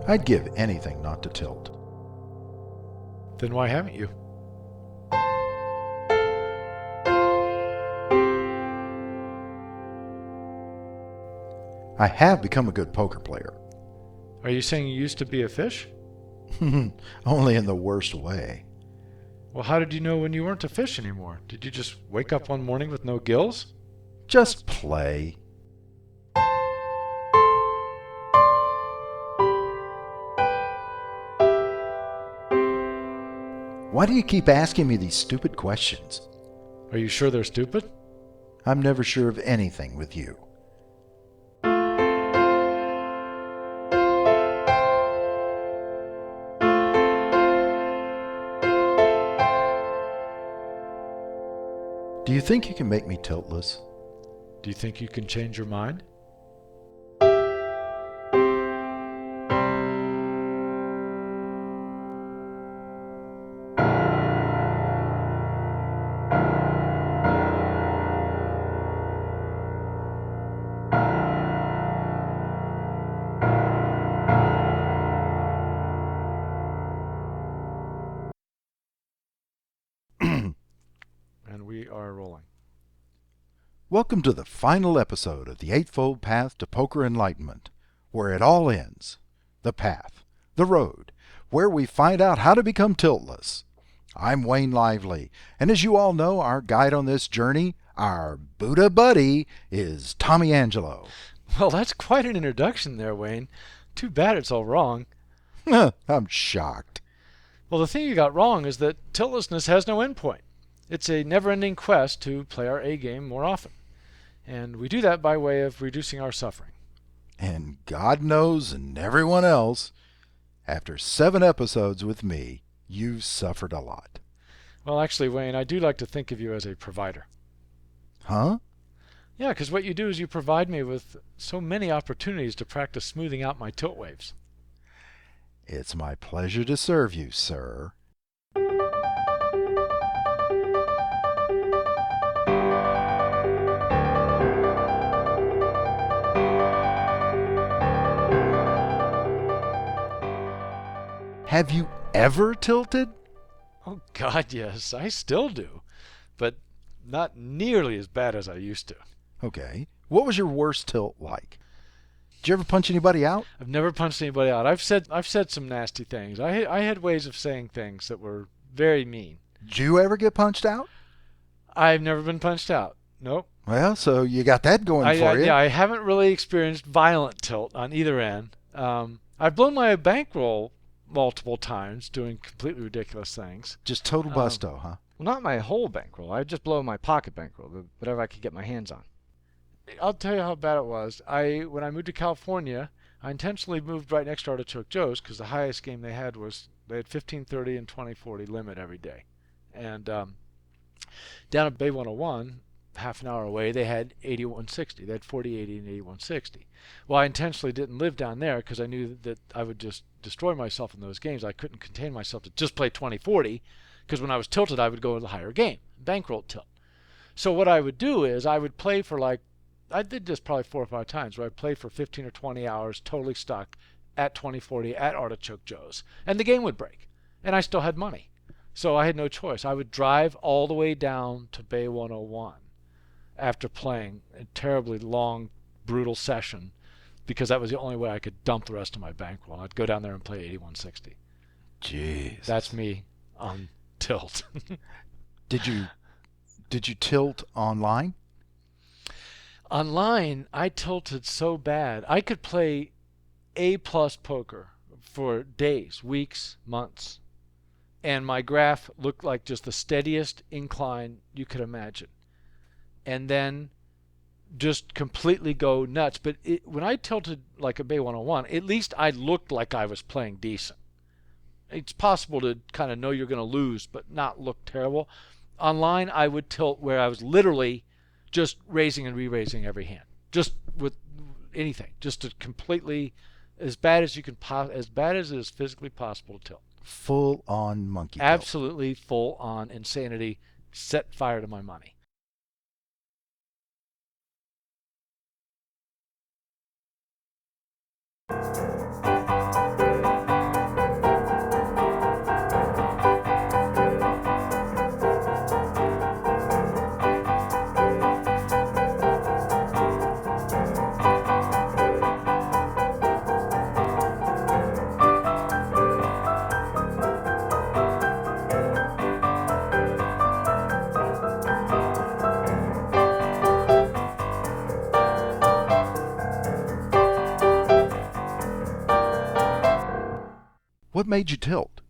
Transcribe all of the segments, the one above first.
I'd give anything not to tilt. Then why haven't you? I have become a good poker player. Are you saying you used to be a fish? Only in the worst way. Well, how did you know when you weren't a fish anymore? Did you just wake up one morning with no gills? Just play. Why do you keep asking me these stupid questions? Are you sure they're stupid? I'm never sure of anything with you. Do you think you can make me tiltless? Do you think you can change your mind? And we are rolling. Welcome to the final episode of the Eightfold Path to Poker Enlightenment, where it all ends. The path, the road, where we find out how to become tiltless. I'm Wayne Lively, and as you all know, our guide on this journey, our Buddha buddy, is Tommy Angelo. Well, that's quite an introduction there, Wayne. Too bad it's all wrong. I'm shocked. Well, the thing you got wrong is that tiltlessness has no endpoint. It's a never-ending quest to play our A game more often. And we do that by way of reducing our suffering. And God knows, and everyone else, after 7 episodes with me, you've suffered a lot. Well, actually, Wayne, I do like to think of you as a provider. Huh? Yeah, because what you do is you provide me with so many opportunities to practice smoothing out my tilt waves. It's my pleasure to serve you, sir. Have you ever tilted? Oh, God, yes, I still do. But not nearly as bad as I used to. Okay. What was your worst tilt like? Did you ever punch anybody out? I've never punched anybody out. I've said some nasty things. I had ways of saying things that were very mean. Did you ever get punched out? I've never been punched out. Nope. Well, so you got that going for you. Yeah, I haven't really experienced violent tilt on either end. I've blown my bankroll multiple times doing completely ridiculous things. Just total busto, huh? Well, not my whole bankroll. I just blow my pocket bankroll, whatever I could get my hands on. I'll tell you how bad it was. When I moved to California, I intentionally moved right next to Artichoke Joe's because the highest game they had 1530 and 2040 limit every day. And down at Bay 101, half an hour away, they had 8160. They had 4080 and 8160. Well, I intentionally didn't live down there because I knew that I would just destroy myself in those games. I couldn't contain myself to just play 2040 because when I was tilted, I would go to the higher game, bankroll tilt. So what I would do is I would play for I did this probably 4 or 5 times where I'd play for 15 or 20 hours totally stuck at 2040 at Artichoke Joe's. And the game would break. And I still had money. So I had no choice. I would drive all the way down to Bay 101 after playing a terribly long, brutal session because that was the only way I could dump the rest of my bankroll. I'd go down there and play 8160. Jeez. That's me on tilt. Did you tilt online? Online, I tilted so bad. I could play A-plus poker for days, weeks, months. And my graph looked like just the steadiest incline you could imagine. And then just completely go nuts. But when I tilted like a Bay 101, at least I looked like I was playing decent. It's possible to kind of know you're going to lose, but not look terrible. Online, I would tilt where I was literally just raising and re-raising every hand, just with anything, just to completely as bad as you can, as bad as it is physically possible to tilt. Full on monkey tilt. Absolutely full on insanity. Set fire to my money. What made you tilt?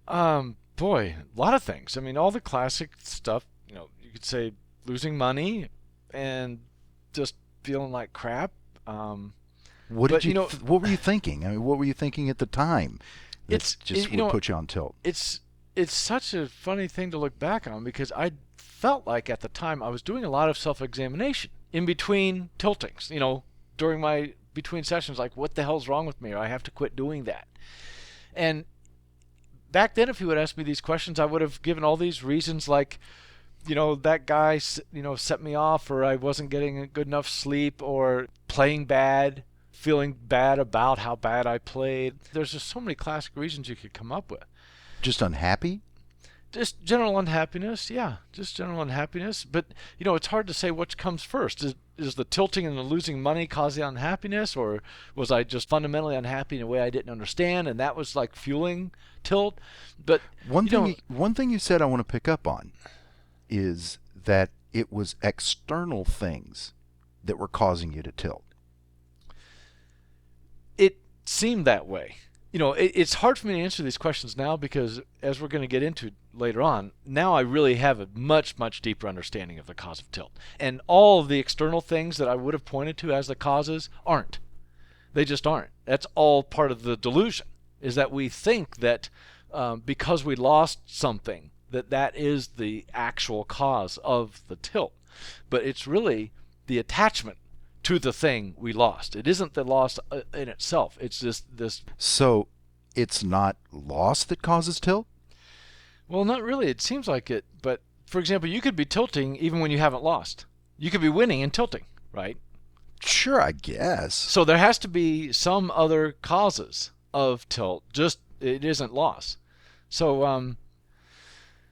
Boy, a lot of things. I mean, all the classic stuff, you could say losing money and just feeling like crap. What But, did you? What were you thinking? I mean, what were you thinking at the time? That would put you on tilt. It's such a funny thing to look back on, because I felt like at the time I was doing a lot of self-examination in between tiltings, during my between sessions, like, what the hell's wrong with me, or I have to quit doing that. And back then, if you would ask me these questions, I would have given all these reasons, like, that guy, set me off, or I wasn't getting a good enough sleep, or playing bad, feeling bad about how bad I played. There's just so many classic reasons you could come up with. Just unhappy? Just general unhappiness, yeah. Just general unhappiness. But, it's hard to say which comes first. Is the tilting and the losing money causing unhappiness, or was I just fundamentally unhappy in a way I didn't understand, and that was like fueling tilt? But one thing you said I want to pick up on is that it was external things that were causing you to tilt. It seemed that way. It's hard for me to answer these questions now, because as we're going to get into later on, now I really have a much, much deeper understanding of the cause of tilt. And all of the external things that I would have pointed to as the causes aren't. They just aren't. That's all part of the delusion, is that we think that because we lost something, that is the actual cause of the tilt. But it's really the attachment to the thing we lost. It isn't the loss in itself. It's just this. So it's not loss that causes tilt? Well, not really. It seems like it. But, for example, you could be tilting even when you haven't lost. You could be winning and tilting, right? Sure, I guess. So there has to be some other causes of tilt. Just it isn't loss. So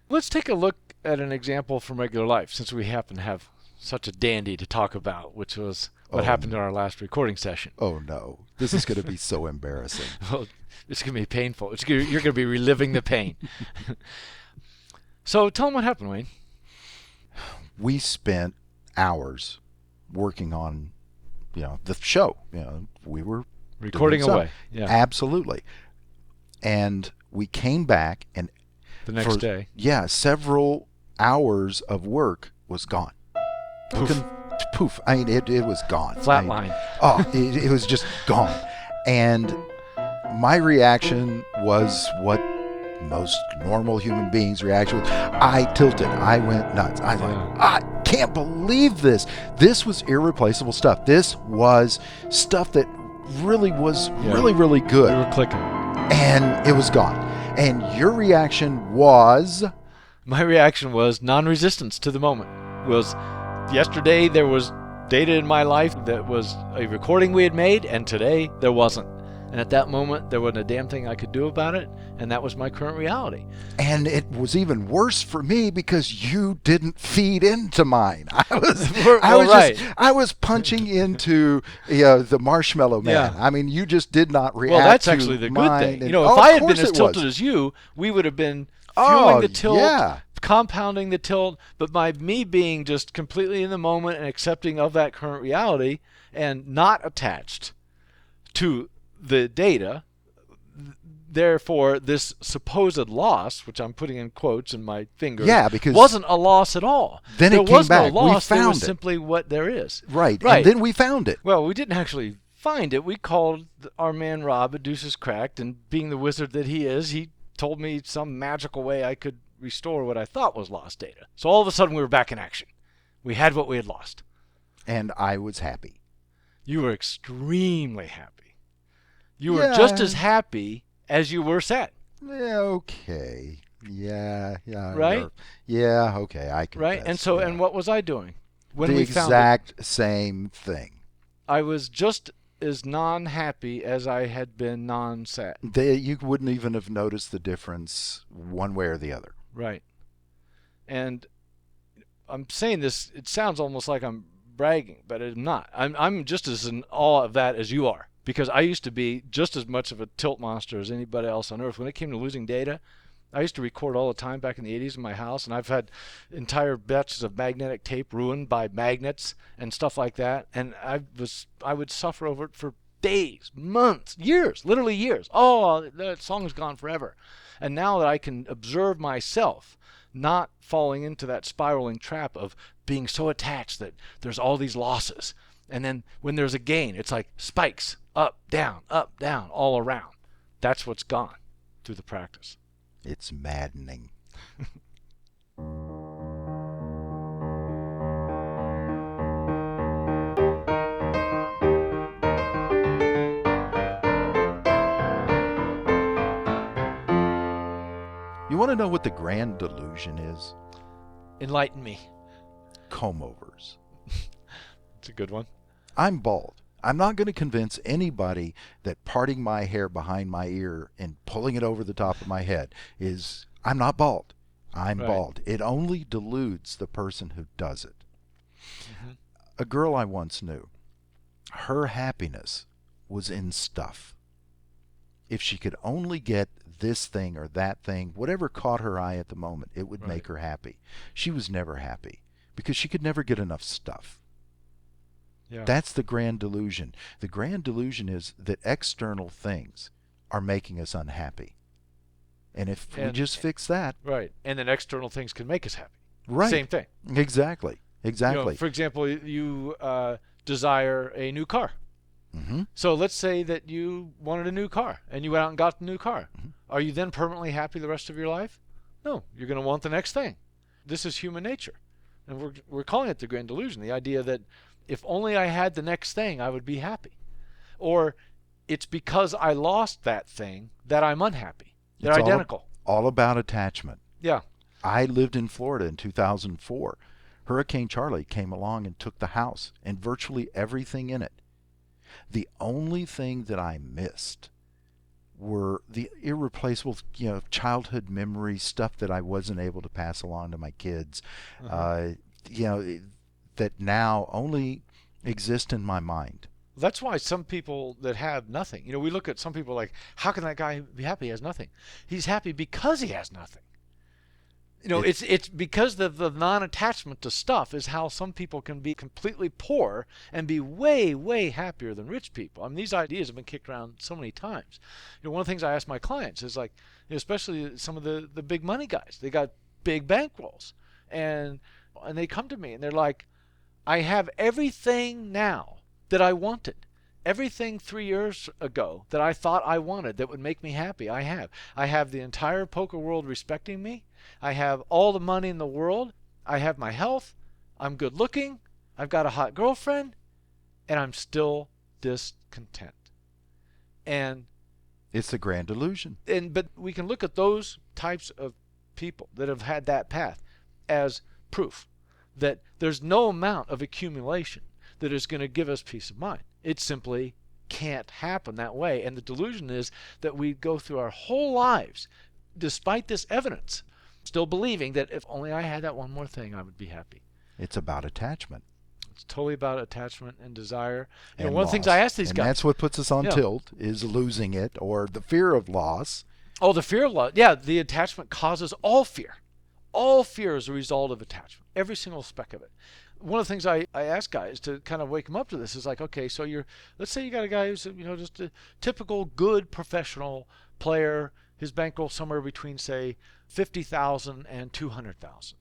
let's take a look at an example from regular life, since we happen to have such a dandy to talk about, which was what happened in our last recording session. Oh, no. This is going to be so embarrassing. Well, it's going to be painful. You're going to be reliving the pain. So tell them what happened, Wayne. We spent hours working on, the show. We were recording away. Yeah. Absolutely. And we came back, and the next day. Yeah, several hours of work was gone. Poof. I mean, it was gone. Flatline. It was just gone. And my reaction was what most normal human beings' reaction was. I tilted. I went nuts. I was like, I can't believe this. This was irreplaceable stuff. This was stuff that really was really good. We were clicking. And it was gone. And your reaction was? My reaction was non-resistance to the moment. Yesterday there was data in my life that was a recording we had made, and today there wasn't. And at that moment, there wasn't a damn thing I could do about it, and that was my current reality. And it was even worse for me because you didn't feed into mine. I was punching into the Marshmallow Man. Yeah. I mean, you just did not react. Well, that's to actually the mine. good thing. And, If I had been as it tilted was. as you, we would have been fueling the tilt, yeah. compounding the tilt. But by me being just completely in the moment and accepting of that current reality and not attached to the data, therefore this supposed loss, which I'm putting in quotes in my fingers, because wasn't a loss at all. Then there it came was back. No loss. We found there was it. Simply what there is. Right. And then we found it. Well, we didn't actually find it. We called our man Rob at Deuces Cracked, and being the wizard that he is, he told me some magical way I could restore what I thought was lost data. So all of a sudden we were back in action. We had what we had lost. And I was happy. You were extremely happy. You were just as happy as you were sad. Yeah, okay. Yeah. Right? Yeah, okay, I can. Right? And so, and what was I doing? When the we found exact same thing. I was just as non-happy as I had been non-sad. You wouldn't even have noticed the difference one way or the other. Right. And I'm saying this, it sounds almost like I'm bragging, but I'm not. I'm just as in awe of that as you are. Because I used to be just as much of a tilt monster as anybody else on earth. When it came to losing data, I used to record all the time back in the 80s in my house, and I've had entire batches of magnetic tape ruined by magnets and stuff like that, and I would suffer over it for days, months, years, literally years. Oh, that song's gone forever. And now that I can observe myself not falling into that spiraling trap of being so attached that there's all these losses. And then when there's a gain, it's like spikes, up, down, all around. That's what's gone through the practice. It's maddening. You want to know what the grand delusion is? Enlighten me. Comb-overs. It's a good one. I'm bald. I'm not going to convince anybody that parting my hair behind my ear and pulling it over the top of my head is, I'm not bald. I'm Right. bald. It only deludes the person who does it. Mm-hmm. A girl I once knew, her happiness was in stuff. If she could only get this thing or that thing, whatever caught her eye at the moment, it would Right. make her happy. She was never happy because she could never get enough stuff. Yeah. That's the grand delusion. The grand delusion is that external things are making us unhappy. And if we just fix that. Right. And then external things can make us happy. Right. Same thing. Exactly. Exactly. You know, for example, you desire a new car. Mm-hmm. So let's say that you wanted a new car and you went out and got the new car. Mm-hmm. Are you then permanently happy the rest of your life? No, you're going to want the next thing. This is human nature. And we're calling it the grand delusion, the idea that if only I had the next thing, I would be happy. Or it's because I lost that thing that I'm unhappy. They're It's identical. All about attachment. Yeah. I lived in Florida in 2004. Hurricane Charlie came along and took the house and virtually everything in it. The only thing that I missed were the irreplaceable, childhood memories, stuff that I wasn't able to pass along to my kids, that now only exist in my mind. That's why some people that have nothing, we look at some people like, how can that guy be happy? He has nothing. He's happy because he has nothing. It's because the non-attachment to stuff is how some people can be completely poor and be way, way happier than rich people. I mean, these ideas have been kicked around so many times. One of the things I ask my clients is like, especially some of the big money guys, they got big bankrolls, and they come to me and they're like, I have everything now that I wanted. Everything 3 years ago that I thought I wanted that would make me happy, I have. I have the entire poker world respecting me. I have all the money in the world. I have my health. I'm good looking. I've got a hot girlfriend. And I'm still discontent. And it's the grand delusion. But we can look at those types of people that have had that path as proof that there's no amount of accumulation that is going to give us peace of mind. It simply can't happen that way. And the delusion is that we go through our whole lives, despite this evidence, still believing that if only I had that one more thing, I would be happy. It's about attachment. It's totally about attachment and desire. And one of the things I ask these guys. And that's what puts us on tilt, is losing it or the fear of loss. Oh, the fear of loss. Yeah, the attachment causes all fear. All fear is a result of attachment. Every single speck of it. One of the things I ask guys to kind of wake them up to this is like, okay, so let's say you got a guy who's just a typical good professional player. His bankroll somewhere between say 50,000 and 200,000.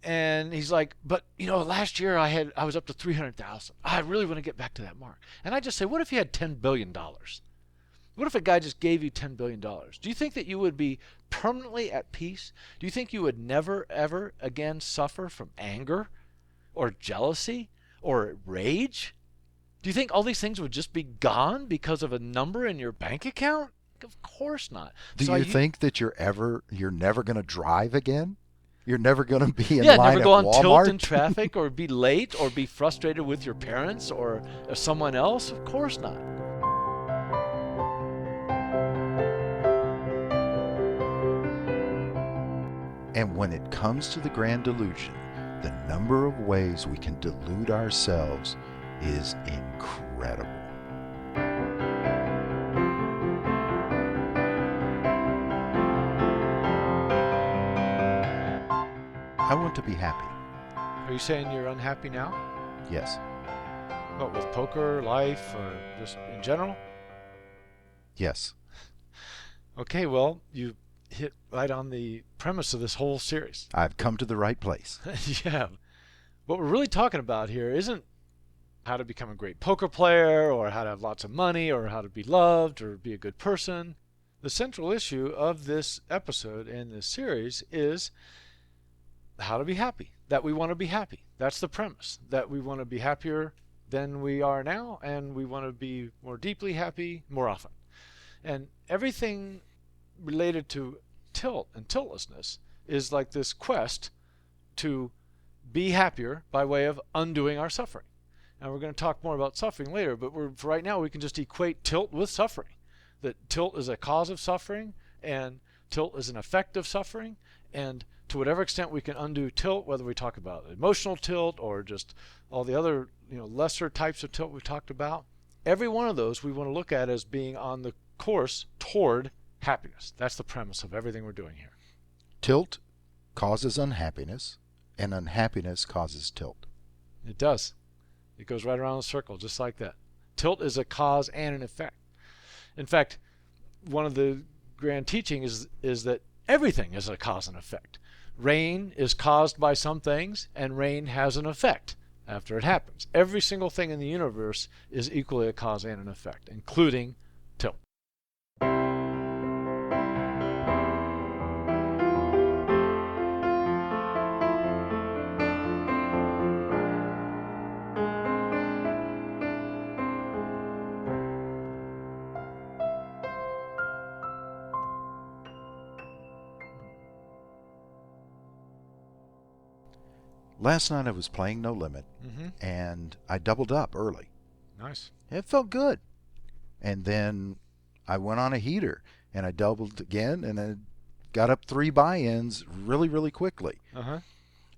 And he's like, but last year I was up to 300,000. I really want to get back to that mark. And I just say, what if you had $10 billion? What if a guy just gave you $10 billion? Do you think that you would be permanently at peace? Do you think you would never, ever again suffer from anger or jealousy or rage? Do you think all these things would just be gone because of a number in your bank account? Of course not. Do you think that you're never going to drive again? You're never going to be in line never at go on Walmart? tilt in traffic or be late or be frustrated with your parents or someone else? Of course not. And when it comes to the grand delusion, the number of ways we can delude ourselves is incredible. I want to be happy. Are you saying you're unhappy now? Yes. What, with poker, life, or just in general? Yes. Okay, well, you hit right on the premise of this whole series. I've come to the right place. Yeah. What we're really talking about here isn't how to become a great poker player or how to have lots of money or how to be loved or be a good person. The central issue of this episode and this series is how to be happy, that we want to be happy. That's the premise, that we want to be happier than we are now, and we want to be more deeply happy more often. And everything related to tilt and tiltlessness is like this quest to be happier by way of undoing our suffering. And we're going to talk more about suffering later, but for right now we can just equate tilt with suffering. That tilt is a cause of suffering, and tilt is an effect of suffering, and to whatever extent we can undo tilt, whether we talk about emotional tilt or just all the other lesser types of tilt we talked about, every one of those we want to look at as being on the course toward happiness. That's the premise of everything we're doing here. Tilt causes unhappiness, and unhappiness causes tilt. It does. It goes right around the circle, just like that. Tilt is a cause and an effect. In fact, one of the grand teachings is that everything is a cause and effect. Rain is caused by some things, and rain has an effect after it happens. Every single thing in the universe is equally a cause and an effect, including tilt. Last night I was playing No Limit, and I doubled up early. Nice. It felt good. And then I went on a heater, and I doubled again, and I got up 3 buy-ins really, really quickly.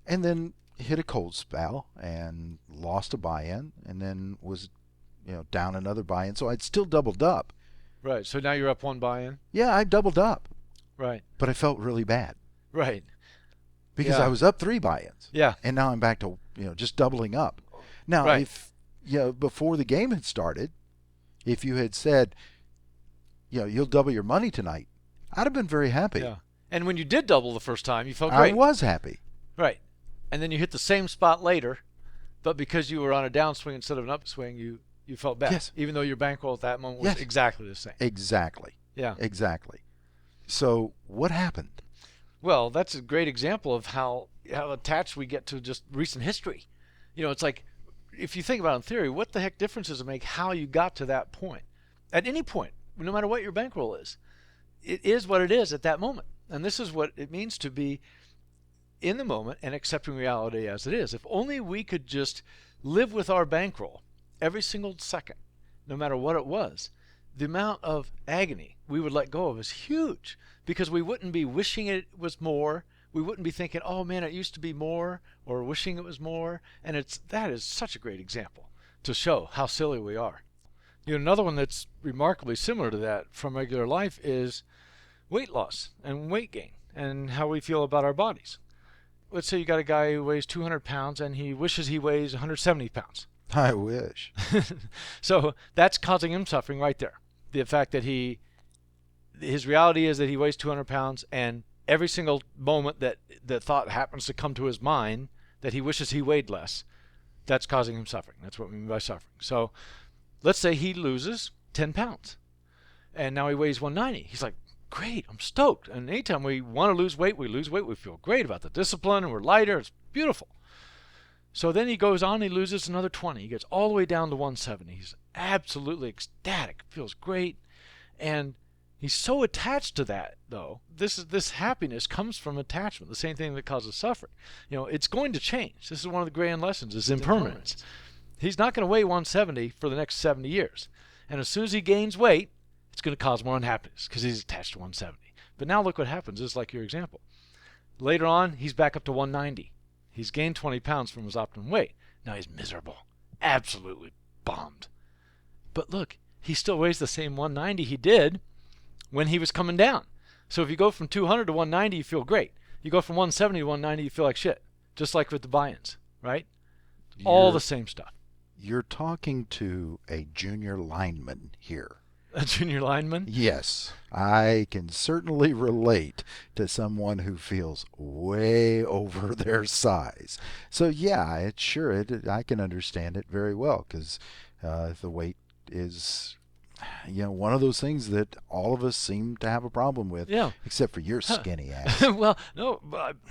And then hit a cold spell and lost a buy-in, and then was down another buy-in. So I'd still doubled up. Right. So now you're up 1 buy-in? Yeah, I doubled up. Right. But I felt really bad. Right. Because I was up 3 buy-ins. Yeah. And now I'm back to just doubling up. Now, right. if before the game had started, if you had said, you'll double your money tonight, I'd have been very happy. Yeah. And when you did double the first time, you felt great. I was happy. Right. And then you hit the same spot later, but because you were on a downswing instead of an upswing, you felt bad. Yes. Even though your bankroll at that moment was exactly the same. Exactly. Yeah. Exactly. So what happened? Well, that's a great example of how attached we get to just recent history. It's like, if you think about it in theory, what the heck difference does it make how you got to that point? At any point, no matter what your bankroll is. It is what it is at that moment. And this is what it means to be in the moment and accepting reality as it is. If only we could just live with our bankroll every single second, no matter what it was, the amount of agony we would let go of is huge, because we wouldn't be wishing it was more. We wouldn't be thinking, oh man, it used to be more, or wishing it was more. And that is such a great example to show how silly we are. Another one that's remarkably similar to that from regular life is weight loss and weight gain and how we feel about our bodies. Let's say you got a guy who weighs 200 pounds and he wishes he weighs 170 pounds. I wish. So that's causing him suffering right there. The fact that his reality is that he weighs 200 pounds, and every single moment that the thought happens to come to his mind that he wishes he weighed less, that's causing him suffering. That's what we mean by suffering. So let's say he loses 10 pounds, and now he weighs 190. He's like, great, I'm stoked. And anytime we want to lose weight, we lose weight. We feel great about the discipline, and we're lighter. It's beautiful. So then he goes on, he loses another 20. He gets all the way down to 170. He's absolutely ecstatic, feels great. And he's so attached to that, though. This happiness comes from attachment, the same thing that causes suffering. It's going to change. This is one of the grand lessons, is impermanence. He's not going to weigh 170 for the next 70 years. And as soon as he gains weight, it's going to cause more unhappiness because he's attached to 170. But now look what happens, just like your example. Later on, he's back up to 190. He's gained 20 pounds from his optimum weight. Now he's miserable, absolutely bummed. But look, he still weighs the same 190 he did when he was coming down. So if you go from 200 to 190, you feel great. You go from 170 to 190, you feel like shit. Just like with the buy-ins, right? All the same stuff. You're talking to a junior lineman here. A junior lineman? Yes, I can certainly relate to someone who feels way over their size. So yeah, I can understand it very well because the weight is, one of those things that all of us seem to have a problem with, Yeah. except for your skinny ass. Well, no,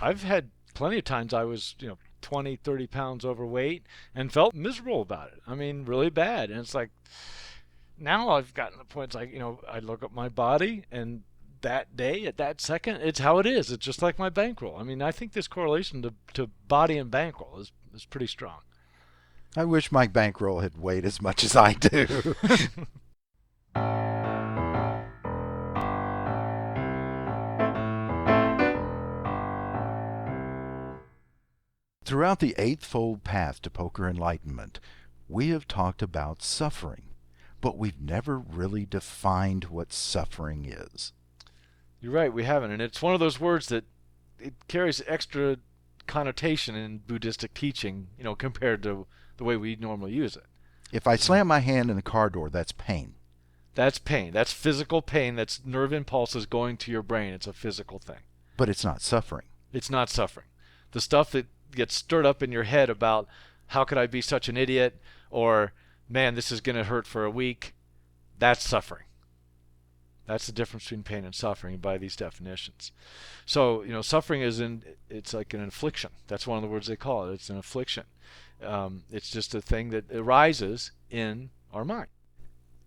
I've had plenty of times I was, 20, 30 pounds overweight and felt miserable about it. I mean, really bad. And it's like, now I've gotten to the point, it's like, I look at my body and that day, at that second, it's how it is. It's just like my bankroll. I mean, I think this correlation to body and bankroll is pretty strong. I wish my bankroll had weighed as much as I do. Throughout the Eightfold Path to Poker Enlightenment, we have talked about suffering, but we've never really defined what suffering is. You're right, we haven't. And it's one of those words that it carries extra connotation in Buddhistic teaching, compared to the way we normally use it. If I slam my hand in the car door, that's pain. That's pain. That's physical pain. That's nerve impulses going to your brain. It's a physical thing. But it's not suffering. It's not suffering. The stuff that gets stirred up in your head about how could I be such an idiot, or man, this is going to hurt for a week, that's suffering. That's the difference between pain and suffering by these definitions. So, suffering it's like an affliction. That's one of the words they call it. It's an affliction. It's just a thing that arises in our mind.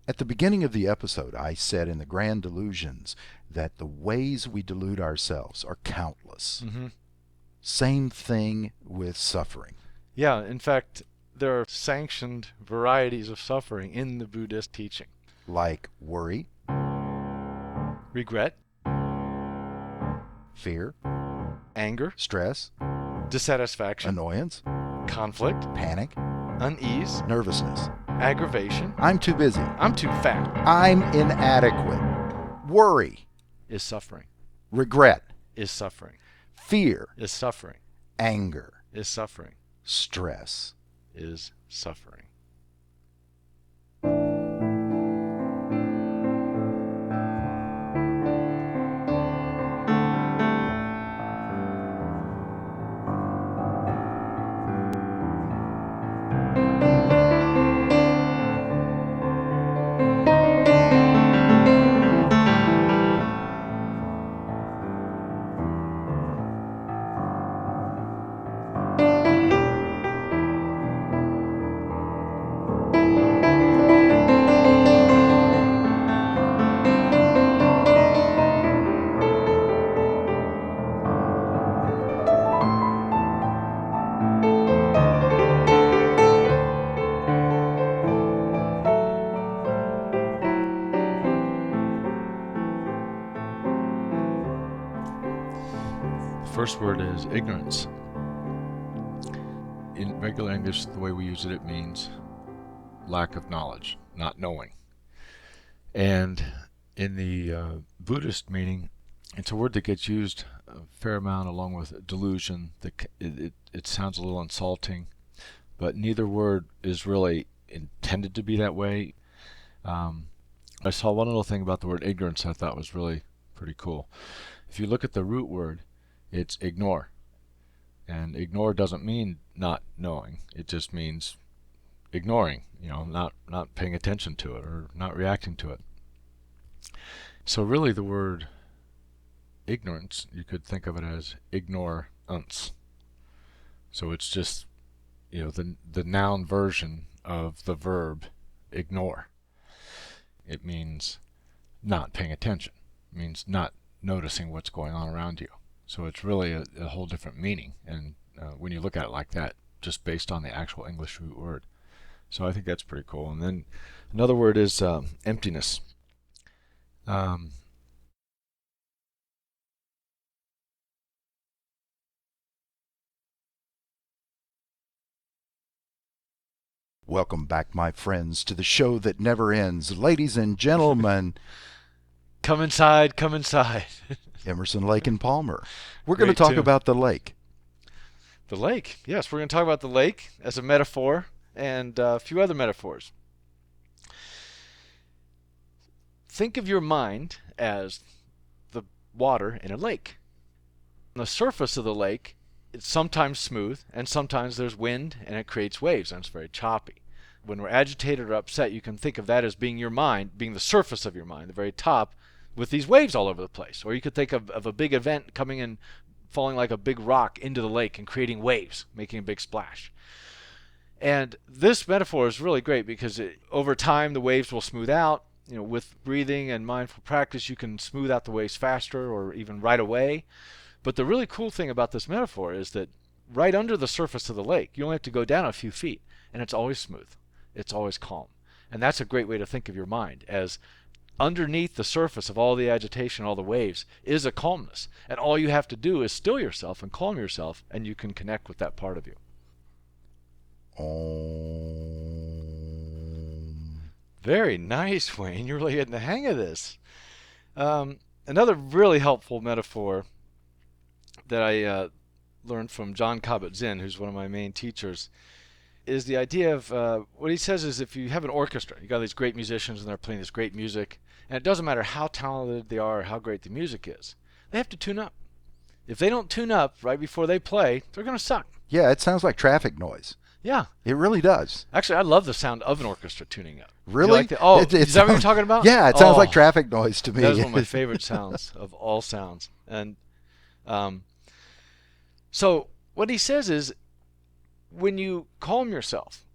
At the beginning of the episode, I said in the Grand Delusions that the ways we delude ourselves are countless. Mm-hmm. Same thing with suffering. Yeah, in fact, there are sanctioned varieties of suffering in the Buddhist teaching. Like worry, regret, fear, anger, stress, dissatisfaction, annoyance, conflict, panic, unease, nervousness, aggravation. I'm too busy, I'm too fat. I'm inadequate. Worry Is suffering. regret, Is suffering. fear, Is suffering. anger, Is suffering. stress. Is suffering. First word is ignorance. In regular English, the way we use it, it means lack of knowledge, not knowing. And in the Buddhist meaning, it's a word that gets used a fair amount along with delusion. It sounds a little insulting, but neither word is really intended to be that way. I saw one little thing about the word ignorance I thought was really pretty cool. If you look at the root word, it's ignore. And ignore doesn't mean not knowing. It just means ignoring, not paying attention to it or not reacting to it. So really the word ignorance, you could think of it as ignorance. So it's just, the noun version of the verb ignore. It means not paying attention. It means not noticing what's going on around you. So it's really a whole different meaning, and when you look at it like that, just based on the actual English root word. So I think that's pretty cool. And then another word is emptiness. Welcome back, my friends, to the show that never ends. Ladies and gentlemen, Come inside, come inside. Emerson, Lake, and Palmer. We're going to Great talk tune. about the lake. The lake. Yes, we're going to talk about the lake as a metaphor and a few other metaphors. Think of your mind as the water in a lake. On the surface of the lake, it's sometimes smooth, and sometimes there's wind, and it creates waves, and it's very choppy. When we're agitated or upset, you can think of that as being your mind, being the surface of your mind, the very top, with these waves all over the place. Or you could think of a big event coming in, falling like a big rock into the lake and creating waves, making a big splash. And this metaphor is really great because over time the waves will smooth out. With breathing and mindful practice, you can smooth out the waves faster or even right away. But the really cool thing about this metaphor is that right under the surface of the lake, you only have to go down a few feet, and it's always smooth. It's always calm. And that's a great way to think of your mind, as underneath the surface of all the agitation, all the waves, is a calmness. And all you have to do is still yourself and calm yourself, and you can connect with that part of you. Very nice, Wayne. You're really getting the hang of this. Another really helpful metaphor that I learned from John Kabat-Zinn, who's one of my main teachers, is the idea of what he says is if you have an orchestra, you got these great musicians and they're playing this great music, and it doesn't matter how talented they are or how great the music is, they have to tune up. If they don't tune up right before they play, they're going to suck. Yeah, it sounds like traffic noise. Yeah. It really does. Actually, I love the sound of an orchestra tuning up. Really? Is that what you're talking about? Yeah, it sounds like traffic noise to me. That's one of my favorite sounds of all sounds. And so what he says is when you calm yourself,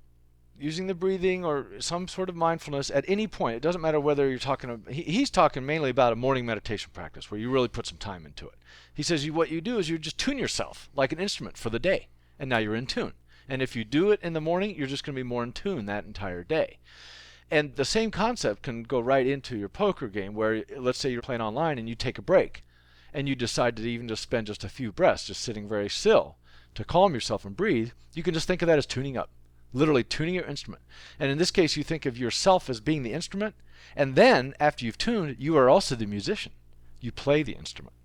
using the breathing or some sort of mindfulness at any point, it doesn't matter whether you're talking, he's talking mainly about a morning meditation practice where you really put some time into it. He says what you do is you just tune yourself like an instrument for the day, and now you're in tune. And if you do it in the morning, you're just going to be more in tune that entire day. And the same concept can go right into your poker game where, let's say you're playing online and you take a break and you decide to even just spend just a few breaths just sitting very still to calm yourself and breathe. You can just think of that as tuning up, literally tuning your instrument. And in this case, you think of yourself as being the instrument, and then after you've tuned, you are also the musician. You play the instrument.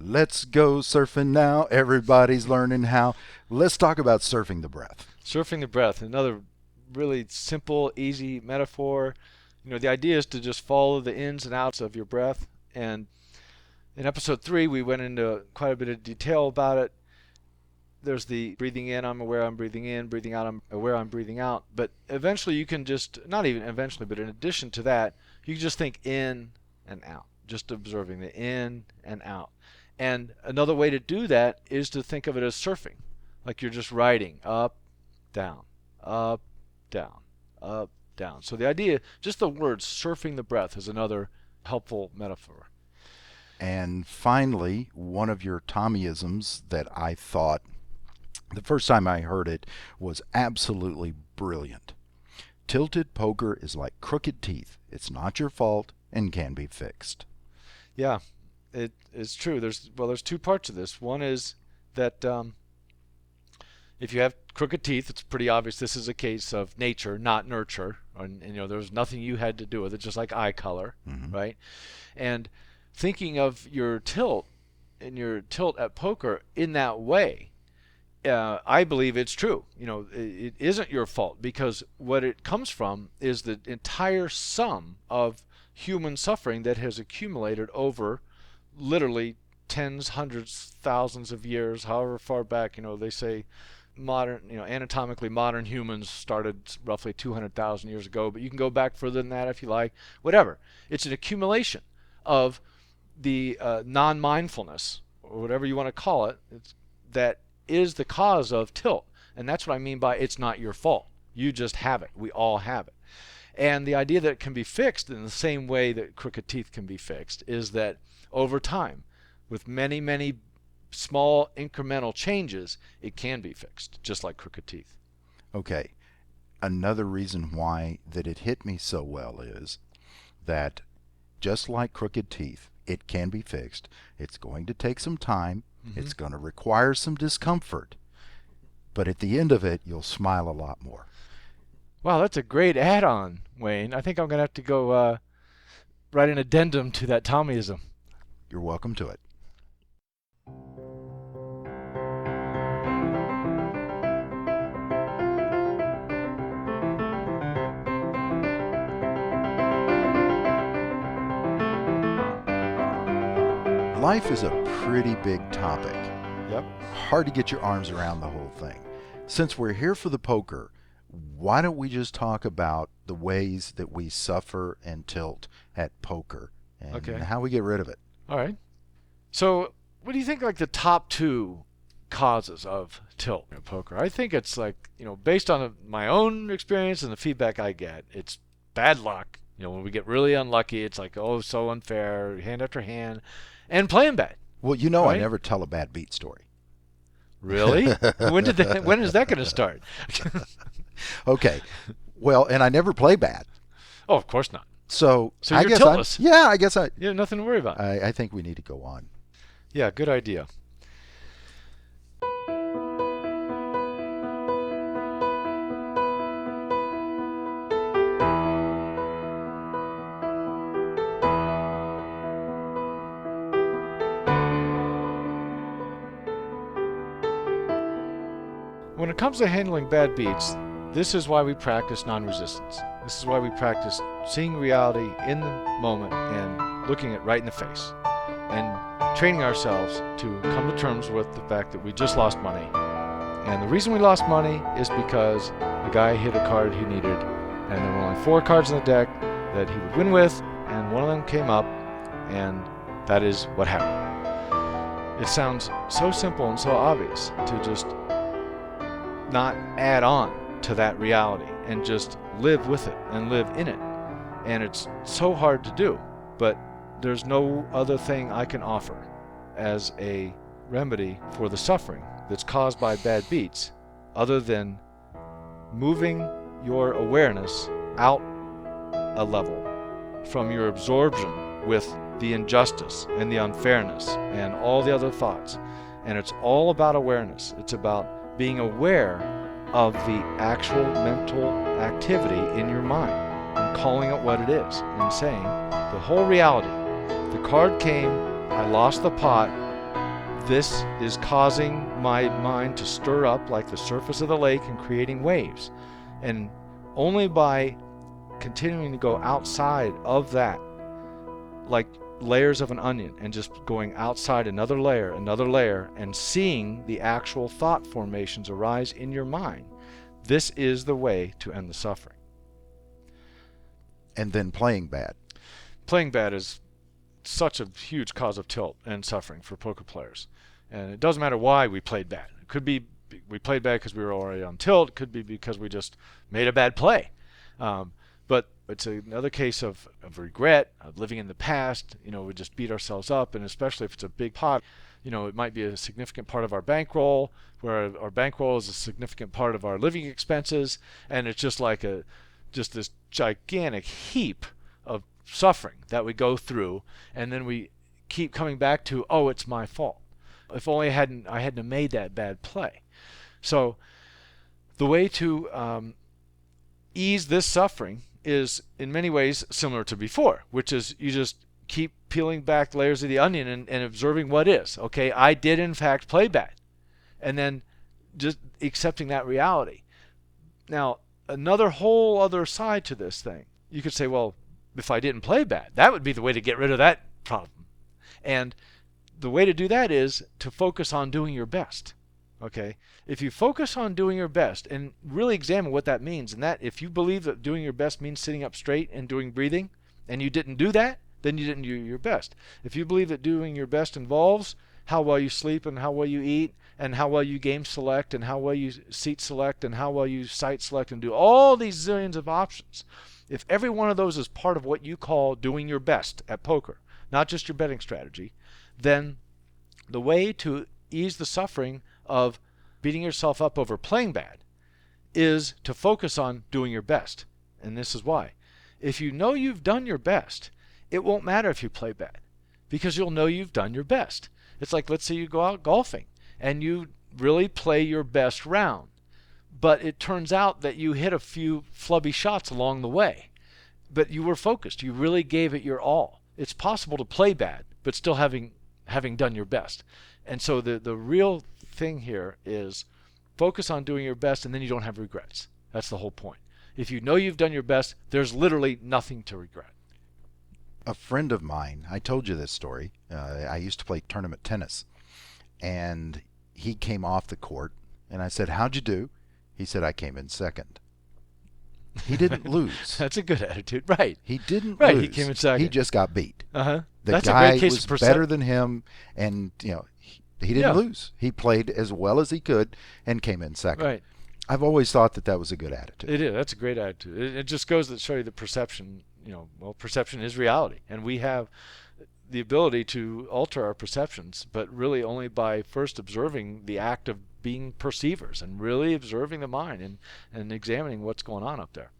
Let's go surfing now. Everybody's learning how. Let's talk about surfing the breath. Surfing the breath, another really simple, easy metaphor. The idea is to just follow the ins and outs of your breath. And in episode 3, we went into quite a bit of detail about it. There's the breathing in, I'm aware I'm breathing in, breathing out, I'm aware I'm breathing out. But eventually you can just, not even eventually, but in addition to that, you can just think in and out, just observing the in and out. And another way to do that is to think of it as surfing, like you're just riding up, down, up, down, up, down. So the idea, just the word surfing the breath is another helpful metaphor. And finally, one of your Tommyisms that I thought, the first time I heard it, was absolutely brilliant. Tilted poker is like crooked teeth. It's not your fault and can be fixed. Yeah. It's true. There's two parts of this. One is that if you have crooked teeth, it's pretty obvious this is a case of nature, not nurture. And there's nothing you had to do with it, just like eye color, right? And thinking of your tilt and your tilt at poker in that way, I believe it's true. It isn't your fault, because what it comes from is the entire sum of human suffering that has accumulated over literally tens, hundreds, thousands of years, however far back. They say modern, anatomically modern humans started roughly 200,000 years ago, but you can go back further than that if you like. Whatever. It's an accumulation of the non-mindfulness, or whatever you want to call it, that is the cause of tilt. And that's what I mean by it's not your fault. You just have it. We all have it. And the idea that it can be fixed in the same way that crooked teeth can be fixed is that over time, with many, many small incremental changes, it can be fixed, just like crooked teeth. Okay. Another reason why that it hit me so well is that just like crooked teeth, it can be fixed. It's going to take some time. It's going to require some discomfort. But at the end of it, you'll smile a lot more. Wow, that's a great add-on, Wayne. I think I'm going to have to go write an addendum to that Tommyism. You're welcome to it. Life is a pretty big topic. Yep. Hard to get your arms around the whole thing. Since we're here for the poker, why don't we just talk about the ways that we suffer and tilt at poker and how we get rid of it? All right. So what do you think like the top two causes of tilt in poker? I think it's like, based on my own experience and the feedback I get, it's bad luck. When we get really unlucky, it's like, oh, so unfair, hand after hand, and playing bad. Well, right? I never tell a bad beat story. Really? When is that going to start? Okay. Well, and I never play bad. Oh, of course not. So you're I guess tiltless. I guess you have nothing to worry about. I think we need to go on. Yeah, good idea. When it comes to handling bad beats, this is why we practice non-resistance. This is why we practice seeing reality in the moment and looking it right in the face, and training ourselves to come to terms with the fact that we just lost money. And the reason we lost money is because the guy hit a card he needed, and there were only 4 cards in the deck that he would win with, and one of them came up, and that is what happened. It sounds so simple and so obvious to just not add on to that reality and just live with it and live in it. And it's so hard to do, but there's no other thing I can offer as a remedy for the suffering that's caused by bad beats other than moving your awareness out a level from your absorption with the injustice and the unfairness and all the other thoughts. And it's all about awareness. It's about being aware of the actual mental activity in your mind and calling it what it is and saying the whole reality. The card came, I lost the pot, this is causing my mind to stir up like the surface of the lake and creating waves. And only by continuing to go outside of that, like layers of an onion, and just going outside another layer, and seeing the actual thought formations arise in your mind. This is the way to end the suffering. And then playing bad. Playing bad is such a huge cause of tilt and suffering for poker players. And it doesn't matter why we played bad. It could be we played bad because we were already on tilt. It could be because we just made a bad play. But it's another case of regret, of living in the past. We just beat ourselves up, and especially if it's a big pot, it might be a significant part of our bankroll, where our bankroll is a significant part of our living expenses, and it's just like this gigantic heap of suffering that we go through, and then we keep coming back to, oh, it's my fault. If only I hadn't made that bad play. So the way to ease this suffering is in many ways similar to before, which is you just keep peeling back layers of the onion and observing what is. Okay, I did in fact play bad. And then just accepting that reality. Now, another whole other side to this thing. You could say, well, if I didn't play bad, that would be the way to get rid of that problem. And the way to do that is to focus on doing your best. Okay, if you focus on doing your best and really examine what that means, and that if you believe that doing your best means sitting up straight and doing breathing, and you didn't do that, then you didn't do your best. If you believe that doing your best involves how well you sleep and how well you eat and how well you game select and how well you seat select and how well you site select and do all these zillions of options, if every one of those is part of what you call doing your best at poker, not just your betting strategy, then the way to ease the suffering of beating yourself up over playing bad is to focus on doing your best. And this is why. If you know you've done your best, it won't matter if you play bad, because you'll know you've done your best. It's like, let's say you go out golfing and you really play your best round, but it turns out that you hit a few flubby shots along the way, but you were focused. You really gave it your all. It's possible to play bad, but still having done your best. And so the real thing here is focus on doing your best, and then you don't have regrets. That's the whole point. If you know you've done your best, there's literally nothing to regret. A friend of mine, I told you this story. I used to play tournament tennis, and he came off the court, and I said, "How'd you do?" He said, "I came in second." He didn't lose. That's a good attitude, right? He didn't Right, lose. he came in second. He just got beat. Uh-huh. The That's guy a great case was of better than him, and he didn't lose. He played as well as he could and came in second. Right. I've always thought that was a good attitude. It is. That's a great attitude. It just goes to show you that perception, perception is reality. And we have the ability to alter our perceptions, but really only by first observing the act of being perceivers and really observing the mind and examining what's going on up there.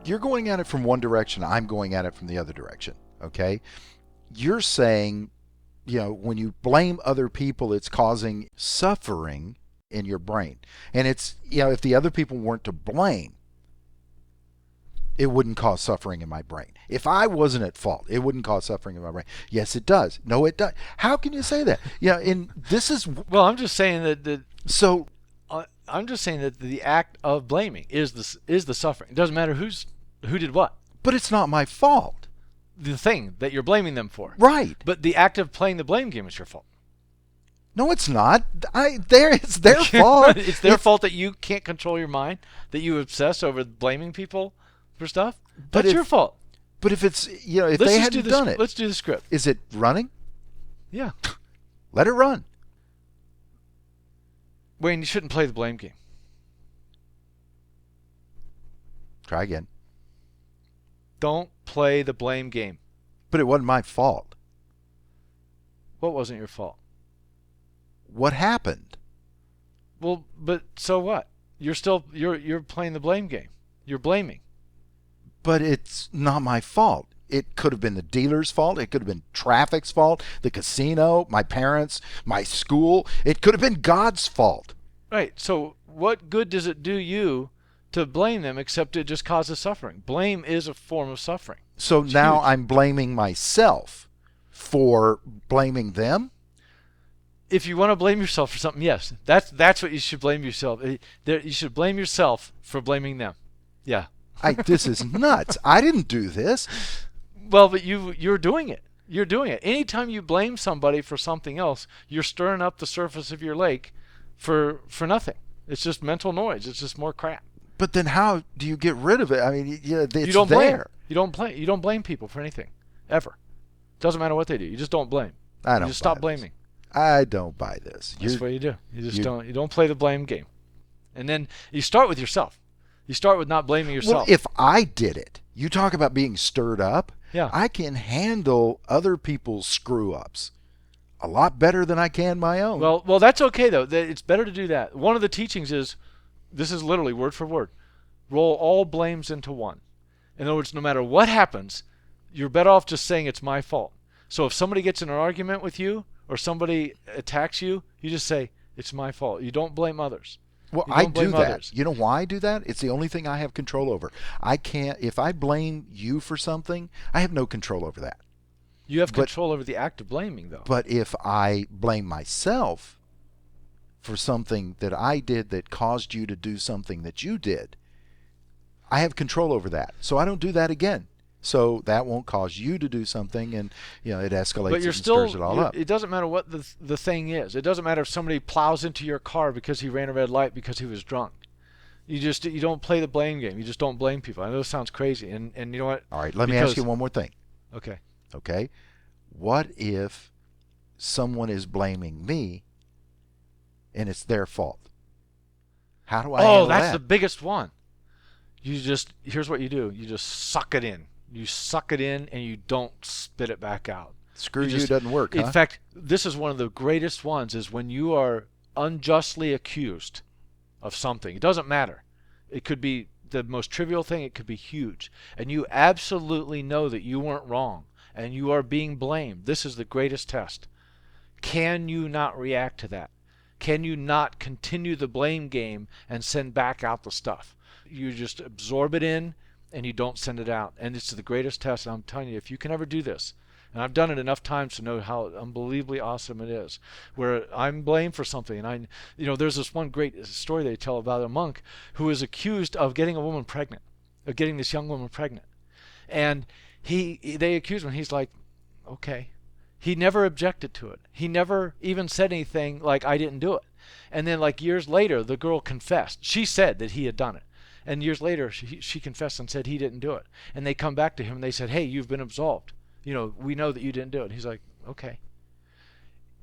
You're going at it from one direction. I'm going at it from the other direction. Okay, you're saying, when you blame other people, it's causing suffering in your brain, and it's if the other people weren't to blame, it wouldn't cause suffering in my brain. If I wasn't at fault, it wouldn't cause suffering in my brain. Yes, it does. No, it does. How can you say that? And this is well. I'm just saying that so. I'm just saying that the act of blaming is the suffering. It doesn't matter who did what. But it's not my fault. The thing that you're blaming them for. Right. But the act of playing the blame game is your fault. No, it's not. It's their fault. It's their fault that you can't control your mind, that you obsess over blaming people for stuff. That's your fault. But if it's, if they hadn't done it. Let's do the script. Is it running? Yeah. Let it run. Wayne, you shouldn't play the blame game. Try again. Don't play the blame game. But it wasn't my fault. What wasn't your fault? What happened? Well, but so what? You're playing the blame game. You're blaming. But it's not my fault. It could have been the dealer's fault. It could have been traffic's fault, the casino, my parents, my school. It could have been God's fault. Right. So what good does it do you to blame them except it just causes suffering? Blame is a form of suffering. So It's now huge. I'm blaming myself for blaming them? If you want to blame yourself for something, yes. That's what you should blame yourself. You should blame yourself for blaming them. Yeah. This is nuts. I didn't do this. Well, but you're doing it. You're doing it. Anytime you blame somebody for something else, you're stirring up the surface of your lake for nothing. It's just mental noise. It's just more crap. But then how do you get rid of it? I mean, it's You don't there. blame. You don't blame people for anything, ever. Doesn't matter what they do. You just don't blame. I don't. You just stop buy blaming. This. I don't buy this. That's what you do. You don't play the blame game. And then you start with yourself. You start with not blaming yourself. Well, if I did it, you talk about being stirred up. Yeah. I can handle other people's screw ups a lot better than I can my own. Well, that's okay though. It's better to do that. One of the teachings is, this is literally word for word, roll all blames into one. In other words, no matter what happens, you're better off just saying it's my fault. So if somebody gets in an argument with you or somebody attacks you, you just say it's my fault. You don't blame others. Well, You I don't do blame that. others. You know why I do that? It's the only thing I have control over. I can't, if I blame you for something, I have no control over that. You have But- control over the act of blaming, though. But if I blame myself for something that I did that caused you to do something that you did, I have control over that. So I don't do that again. So that won't cause you to do something, and it escalates But you're and stirs it still, all up. it doesn't matter what the thing is. It doesn't matter if somebody plows into your car because he ran a red light because he was drunk. You don't play the blame game. You just don't blame people. I know it sounds crazy, and you know what? All right, let me ask you one more thing. Okay. Okay, what if someone is blaming me and it's their fault. How do I Oh, handle that's that? the biggest one. Here's what you do. You just suck it in. You suck it in and you don't spit it back out. Screw you doesn't work, In huh? fact, this is one of the greatest ones, is when you are unjustly accused of something. It doesn't matter. It could be the most trivial thing. It could be huge. And you absolutely know that you weren't wrong and you are being blamed. This is the greatest test. Can you not react to that? Can you not continue the blame game and send back out the stuff? You just absorb it in and you don't send it out. And it's the greatest test. And I'm telling you, if you can ever do this, and I've done it enough times to know how unbelievably awesome it is, where I'm blamed for something. And there's this one great story they tell about a monk who was accused of getting a woman pregnant, of getting this young woman pregnant. And they accused him. He's like, okay. He never objected to it. He never even said anything like, I didn't do it. And then like years later, the girl confessed. She said that he had done it. And years later, she confessed and said he didn't do it. And they come back to him and they said, hey, you've been absolved. We know that you didn't do it. And he's like, okay.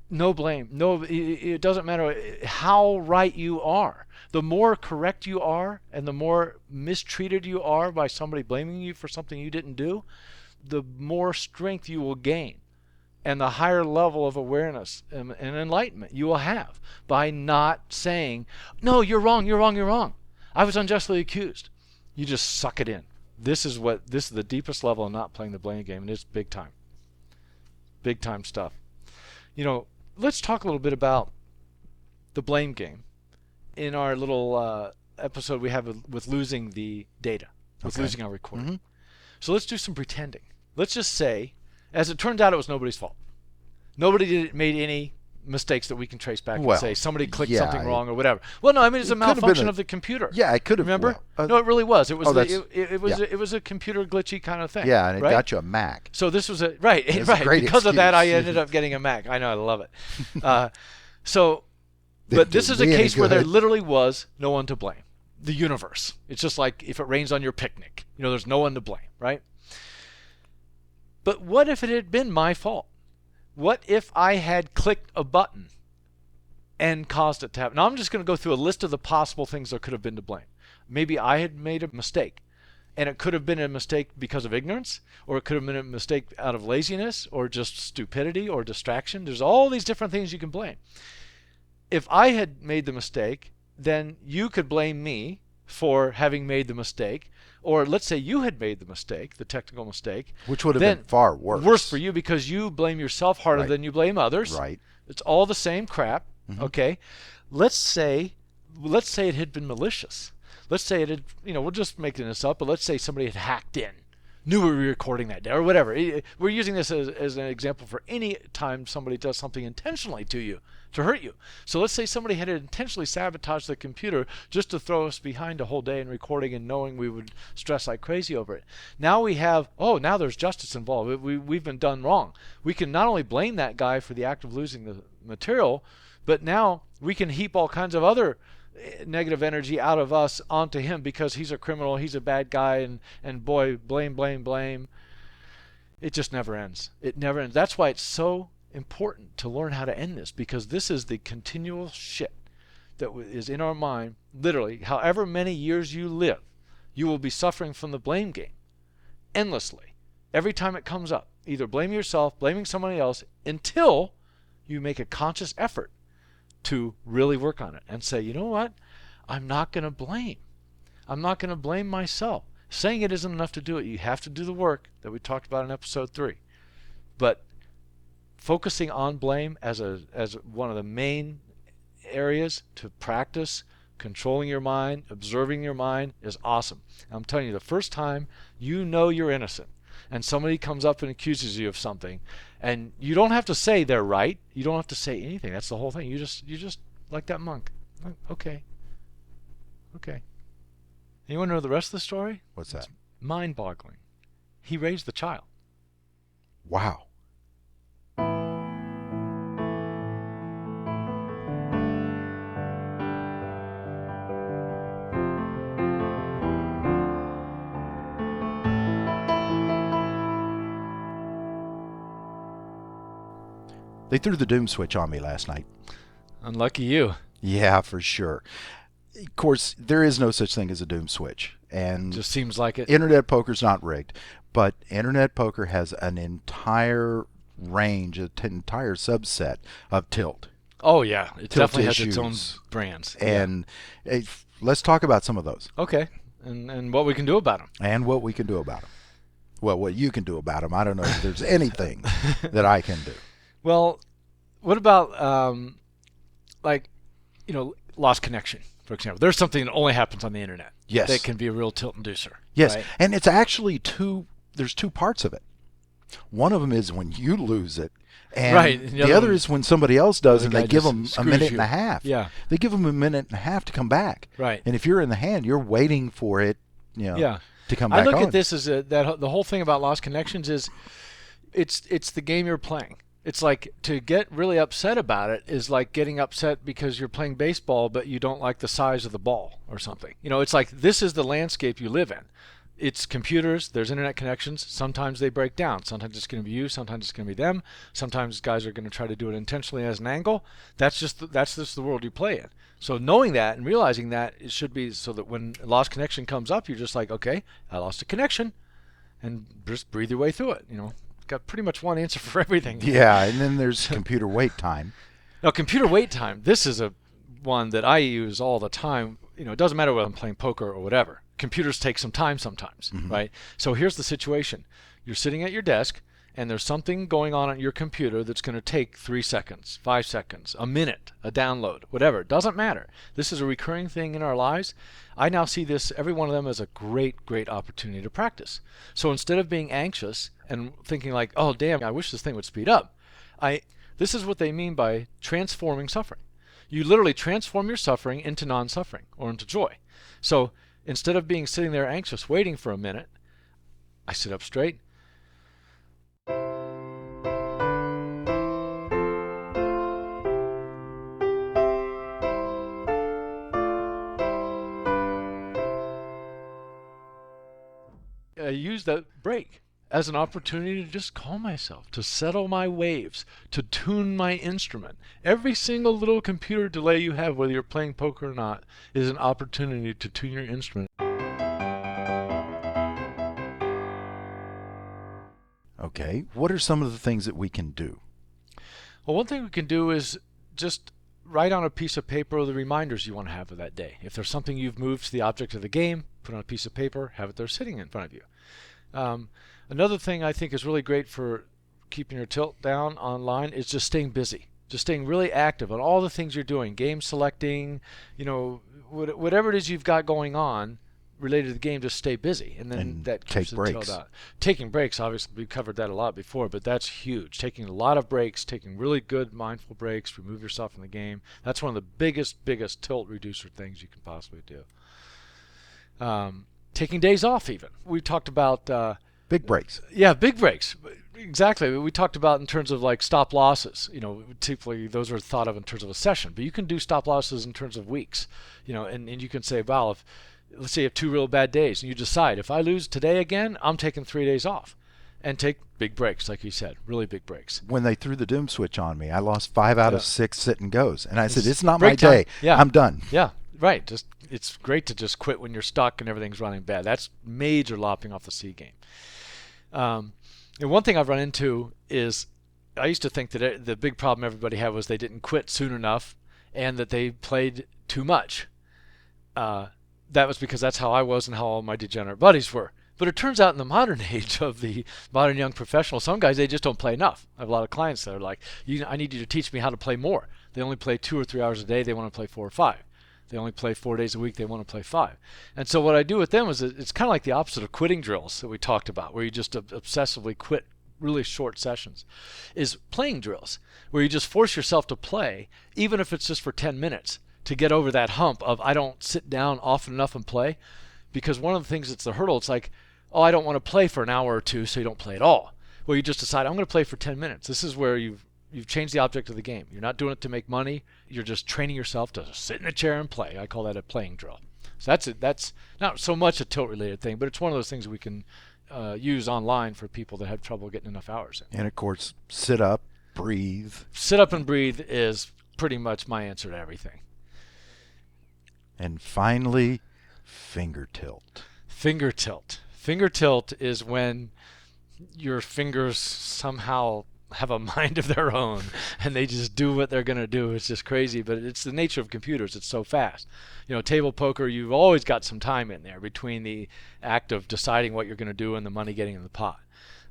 No blame. No, it doesn't matter how right you are. The more correct you are and the more mistreated you are by somebody blaming you for something you didn't do, the more strength you will gain. And the higher level of awareness and enlightenment you will have by not saying, no, you're wrong, you're wrong, you're wrong. I was unjustly accused. You just suck it in. This is the deepest level of not playing the blame game, and it's big time. Big time stuff. Let's talk a little bit about the blame game in our little episode we have with losing the data, with losing our recording. Mm-hmm. So let's do some pretending. Let's just say, as it turned out, it was nobody's fault. Nobody made any mistakes that we can trace back and say somebody clicked something wrong or whatever. Well, no, I mean it's a malfunction of the computer. Yeah, it could have. Remember? No, it really was. It was. It was a computer glitchy kind of thing. Yeah, and it right? got you a Mac. So this was right. Great Because of that, I excuse. ended up getting a Mac. I know, I love it. But Didn't this do is a me any case where there good. literally was no one to blame. The universe. It's just like if it rains on your picnic. There's no one to blame, right? But what if it had been my fault? What if I had clicked a button and caused it to happen? Now I'm just going to go through a list of the possible things there could have been to blame. Maybe I had made a mistake, and it could have been a mistake because of ignorance, or it could have been a mistake out of laziness, or just stupidity, or distraction. There's all these different things you can blame. If I had made the mistake, then you could blame me for having made the mistake. Or let's say you had made the mistake, the technical mistake. Which would have been far worse. Worse for you because you blame yourself harder than you blame others. Right. It's all the same crap. Mm-hmm. Okay. Let's say it had been malicious. Let's say it had, we're just making this up, but let's say somebody had hacked in, knew we were recording that day or whatever. We're using this as an example for any time somebody does something intentionally to you, to hurt you. So let's say somebody had intentionally sabotaged the computer just to throw us behind a whole day in recording and knowing we would stress like crazy over it. Now we have, now there's justice involved. We've been done wrong. We can not only blame that guy for the act of losing the material, but now we can heap all kinds of other negative energy out of us onto him because he's a criminal, he's a bad guy, and boy, blame, blame, blame. It just never ends. It never ends. That's why it's so important to learn how to end this, because this is the continual shit that is in our mind. Literally, however many years you live, you will be suffering from the blame game endlessly. Every time it comes up, either blaming yourself, blaming somebody else, until you make a conscious effort to really work on it and say, you know what? I'm not going to blame. I'm not going to blame myself. Saying it isn't enough to do it. You have to do the work that we talked about in episode 3. But focusing on blame as one of the main areas to practice controlling your mind, observing your mind is awesome. And I'm telling you, the first time you know you're innocent and somebody comes up and accuses you of something, and you don't have to say they're right. You don't have to say anything. That's the whole thing. You just like that monk. Okay. You want to know the rest of the story? What's that? It's mind-boggling. He raised the child. Wow. They threw the doom switch on me last night. Unlucky you. Yeah, for sure. Of course, there is no such thing as a doom switch. And Just seems like it. internet poker's not rigged. But internet poker has an entire range, an entire subset of tilt. Oh yeah, it Tilt definitely has its own issues. brands. And let's talk about some of those. Okay, and what we can do about them. And what we can do about them. Well, what you can do about them. I don't know if there's anything that I can do. Well, what about lost connection, for example? There's something that only happens on the internet. Yes. That can be a real tilt inducer. Yes, right? and it's actually there's two parts of it. One of them is when you lose it, and Right, the other is when somebody else does, and guy they give just them a screws minute you. and a half. Yeah. They give them a minute and a half to come back. Right. And if you're in the hand, you're waiting for it, Yeah. to come I back look on. at this as the whole thing about lost connections is it's the game you're playing. It's like to get really upset about it is like getting upset because you're playing baseball but you don't like the size of the ball or something. It's like this is the landscape you live in. It's computers, there's internet connections. Sometimes they break down. Sometimes it's going to be you, sometimes it's going to be them. Sometimes guys are going to try to do it intentionally as an angle. That's just the world you play in. So knowing that and realizing that, it should be so that when a lost connection comes up, you're just like, okay, I lost a connection, and just breathe your way through it. Got pretty much one answer for everything. Yeah, and then there's computer wait time. Now, computer wait time, this is one that I use all the time. It doesn't matter whether I'm playing poker or whatever. Computers take some time sometimes, right? So here's the situation. You're sitting at your desk, and there's something going on your computer that's going to take 3 seconds, 5 seconds, a minute, a download, whatever. It doesn't matter. This is a recurring thing in our lives. I now see every one of them as a great, great opportunity to practice. So instead of being anxious and thinking like, oh, damn, I wish this thing would speed up, this is what they mean by transforming suffering. You literally transform your suffering into non-suffering or into joy. So instead of sitting there anxious, waiting for a minute, I sit up straight. I use that break as an opportunity to just calm myself, to settle my waves, to tune my instrument. Every single little computer delay you have, whether you're playing poker or not, is an opportunity to tune your instrument. Okay, what are some of the things that we can do? Well, one thing we can do is just write on a piece of paper the reminders you want to have of that day. If there's something you've moved to the object of the game, put on a piece of paper, have it there sitting in front of you. Another thing I think is really great for keeping your tilt down online is just staying busy, just staying really active on all the things you're doing, game selecting, whatever it is you've got going on related to the game, just stay busy, and then that keeps the tilt out. Taking breaks, obviously, we covered that a lot before, but that's huge. Taking a lot of breaks, taking really good mindful breaks, remove yourself from the game. That's one of the biggest tilt reducer things you can possibly do. Taking days off, even. We talked about big breaks. Yeah, big breaks. Exactly. We talked about in terms of like stop losses. Typically those are thought of in terms of a session, but you can do stop losses in terms of weeks. And you can say, well, let's say you have 2 real bad days, and you decide, if I lose today again, I'm taking 3 days off, and take big breaks, like you said, really big breaks. When they threw the doom switch on me, I lost 5 out of 6 sit and goes, and I said, it's not break my time. day. Yeah. I'm done. Yeah, right. It's great to just quit when you're stuck and everything's running bad. That's major lopping off the C game. And one thing I've run into is I used to think that the big problem everybody had was they didn't quit soon enough and that they played too much. That was because that's how I was and how all my degenerate buddies were. But it turns out in the modern age of the modern young professional, some guys, they just don't play enough. I have a lot of clients that are like, I need you to teach me how to play more. They only play 2 or 3 hours a day. They want to play 4 or 5. They only play 4 days a week. They want to play 5. And so what I do with them is it's kind of like the opposite of quitting drills that we talked about, where you just obsessively quit really short sessions, is playing drills, where you just force yourself to play, even if it's just for 10 minutes, to get over that hump of I don't sit down often enough and play. Because one of the things that's the hurdle, it's like, oh, I don't want to play for an hour or 2, so you don't play at all. Well, you just decide, I'm going to play for 10 minutes. This is where you've changed the object of the game. You're not doing it to make money. You're just training yourself to sit in a chair and play. I call that a playing drill. So that's not so much a tilt-related thing, but it's one of those things we can use online for people that have trouble getting enough hours in. And of course, sit up, breathe. Sit up and breathe is pretty much my answer to everything. And finally, finger tilt. Finger tilt. Finger tilt is when your fingers somehow have a mind of their own and they just do what they're going to do. It's just crazy, but it's the nature of computers. It's so fast. Table poker, you've always got some time in there between the act of deciding what you're going to do and the money getting in the pot.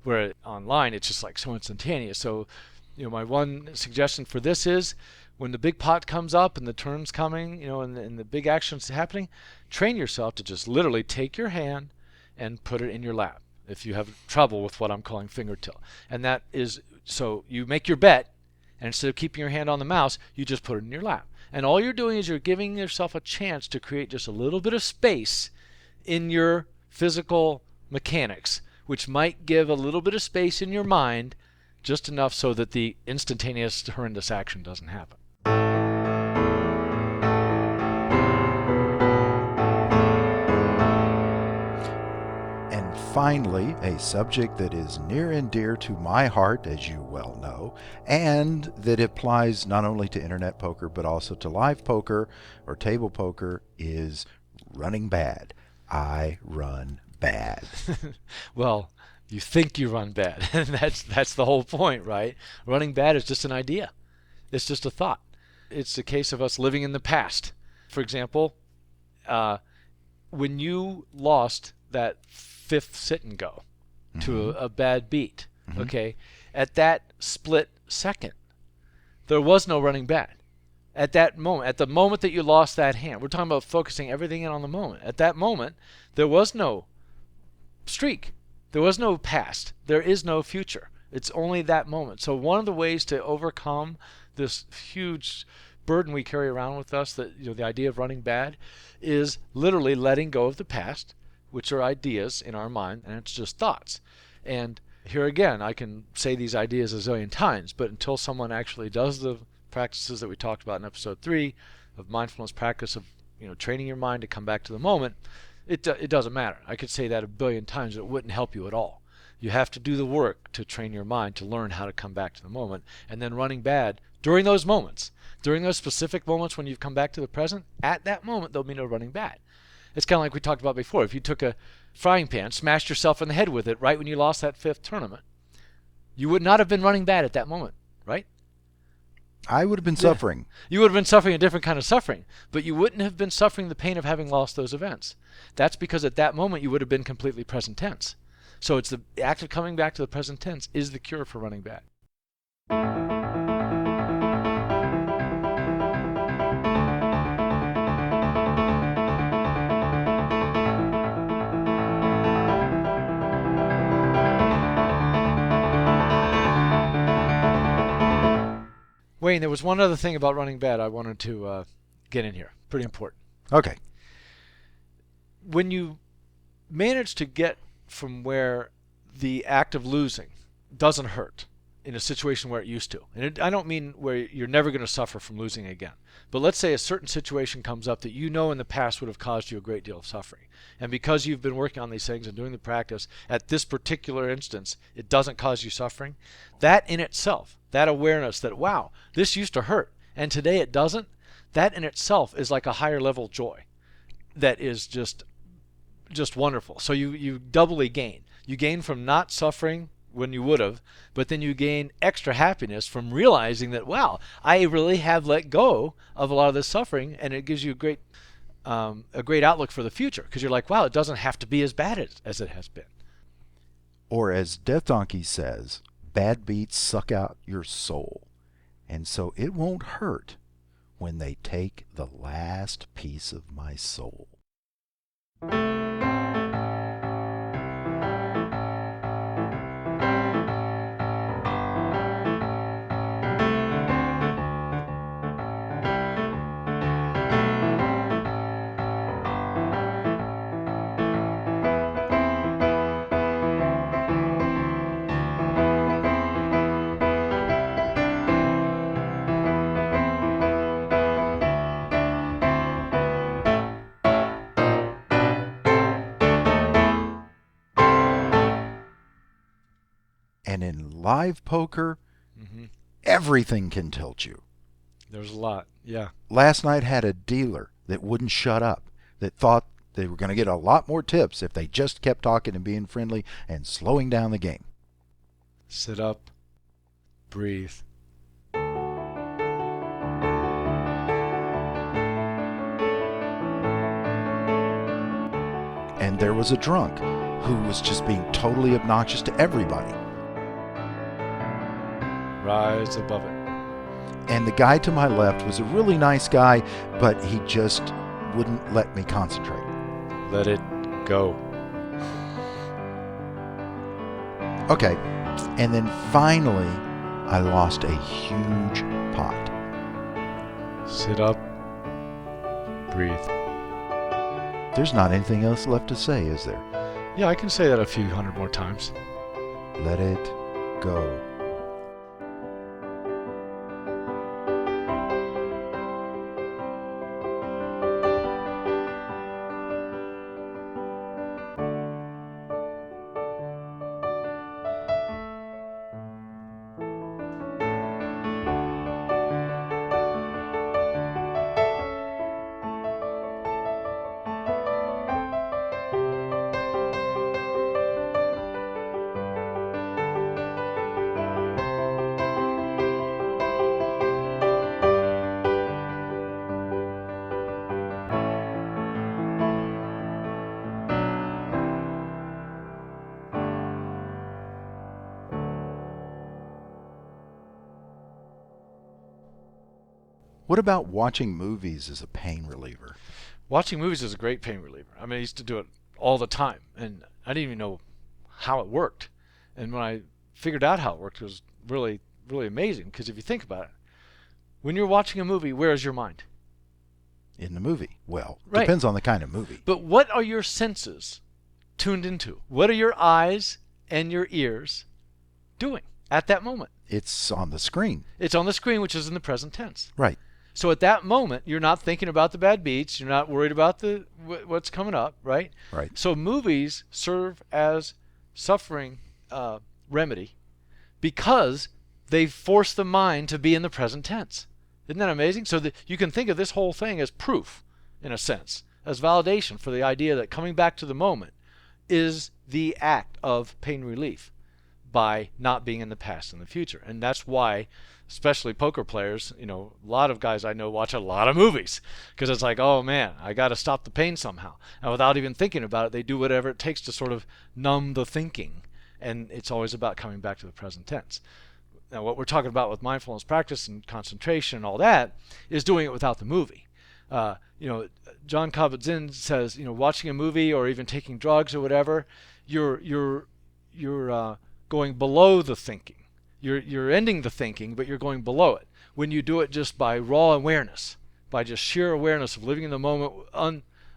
Where online, it's just like so instantaneous. So, my one suggestion for this is when the big pot comes up and the turn's coming, and the big action's happening, train yourself to just literally take your hand and put it in your lap if you have trouble with what I'm calling finger tilt. And that is, so you make your bet, and instead of keeping your hand on the mouse, you just put it in your lap. And all you're doing is you're giving yourself a chance to create just a little bit of space in your physical mechanics, which might give a little bit of space in your mind, just enough so that the instantaneous horrendous action doesn't happen. And finally, a subject that is near and dear to my heart, as you well know, and that applies not only to internet poker but also to live poker or table poker, is running bad. I run bad. Well, you think you run bad, and that's the whole point, right? Running bad is just an idea. It's just a thought. It's a case of us living in the past. For example, when you lost that fifth sit and go to a bad beat, okay, at that split second, there was no running bad. At that moment, at the moment that you lost that hand, we're talking about focusing everything in on the moment. At that moment, there was no streak. There was no past. There is no future. It's only that moment. So one of the ways to overcome this huge burden we carry around with us, that the idea of running bad, is literally letting go of the past, which are ideas in our mind, and it's just thoughts. And here again, I can say these ideas a zillion times, but until someone actually does the practices that we talked about in episode 3 of mindfulness practice of training your mind to come back to the moment, it doesn't matter. I could say that a billion times, it wouldn't help you at all. You have to do the work to train your mind to learn how to come back to the moment. And then running bad during those moments, during those specific moments when you've come back to the present, at that moment there'll be no running bad. It's kind of like we talked about before. If you took a frying pan, smashed yourself in the head with it right when you lost that fifth tournament, you would not have been running bad at that moment, right? I would have been suffering. You would have been suffering a different kind of suffering, but you wouldn't have been suffering the pain of having lost those events. That's because at that moment you would have been completely present tense. So it's the act of coming back to the present tense is the cure for running bad. Wayne, there was one other thing about running bad I wanted to get in here. Pretty important. Okay. When you manage to get from where the act of losing doesn't hurt in a situation where it used to, and I don't mean where you're never going to suffer from losing again, but let's say a certain situation comes up that in the past would have caused you a great deal of suffering. And because you've been working on these things and doing the practice, at this particular instance, it doesn't cause you suffering. That in itself, that awareness that, wow, this used to hurt, and today it doesn't, that in itself is like a higher level joy that is just wonderful. So you doubly gain. You gain from not suffering when you would have, but then you gain extra happiness from realizing that, wow, I really have let go of a lot of this suffering, and it gives you a great outlook for the future, because you're like, wow, it doesn't have to be as bad as it has been. Or as Death Donkey says, bad beats suck out your soul, and so it won't hurt when they take the last piece of my soul. And in live poker, Everything can tilt you. There's a lot. Yeah. Last night had a dealer that wouldn't shut up, that thought they were going to get a lot more tips if they just kept talking and being friendly and slowing down the game. Sit up. Breathe. And there was a drunk who was just being totally obnoxious to everybody. Rise above it. And the guy to my left was a really nice guy, but he just wouldn't let me concentrate. Let it go. Okay, and then finally, I lost a huge pot. Sit up. Breathe. There's not anything else left to say, is there? Yeah, I can say that a few hundred more times. Let it go. What about watching movies as a pain reliever? Watching movies is a great pain reliever. I mean, I used to do it all the time, and I didn't even know how it worked. And when I figured out how it worked, it was really, really amazing. Because if you think about it, when you're watching a movie, where is your mind? In the movie? Well, Right. depends on the kind of movie. But what are your senses tuned into? What are your eyes and your ears doing at that moment? It's on the screen. It's on the screen, which is in the present tense. Right. So at that moment, you're not thinking about the bad beats. You're not worried about the what's coming up, right? Right. So movies serve as suffering remedy because they force the mind to be in the present tense. Isn't that amazing? So that you can think of this whole thing as proof, in a sense, as validation for the idea that coming back to the moment is the act of pain relief by not being in the past and the future. And that's why, especially poker players, a lot of guys I know watch a lot of movies because it's like, oh man, I got to stop the pain somehow. And without even thinking about it, they do whatever it takes to sort of numb the thinking. And it's always about coming back to the present tense. Now, what we're talking about with mindfulness practice and concentration and all that is doing it without the movie. John Kabat-Zinn says, watching a movie or even taking drugs or whatever, you're going below the thinking. You're ending the thinking, but you're going below it. When you do it just by raw awareness, by just sheer awareness of living in the moment,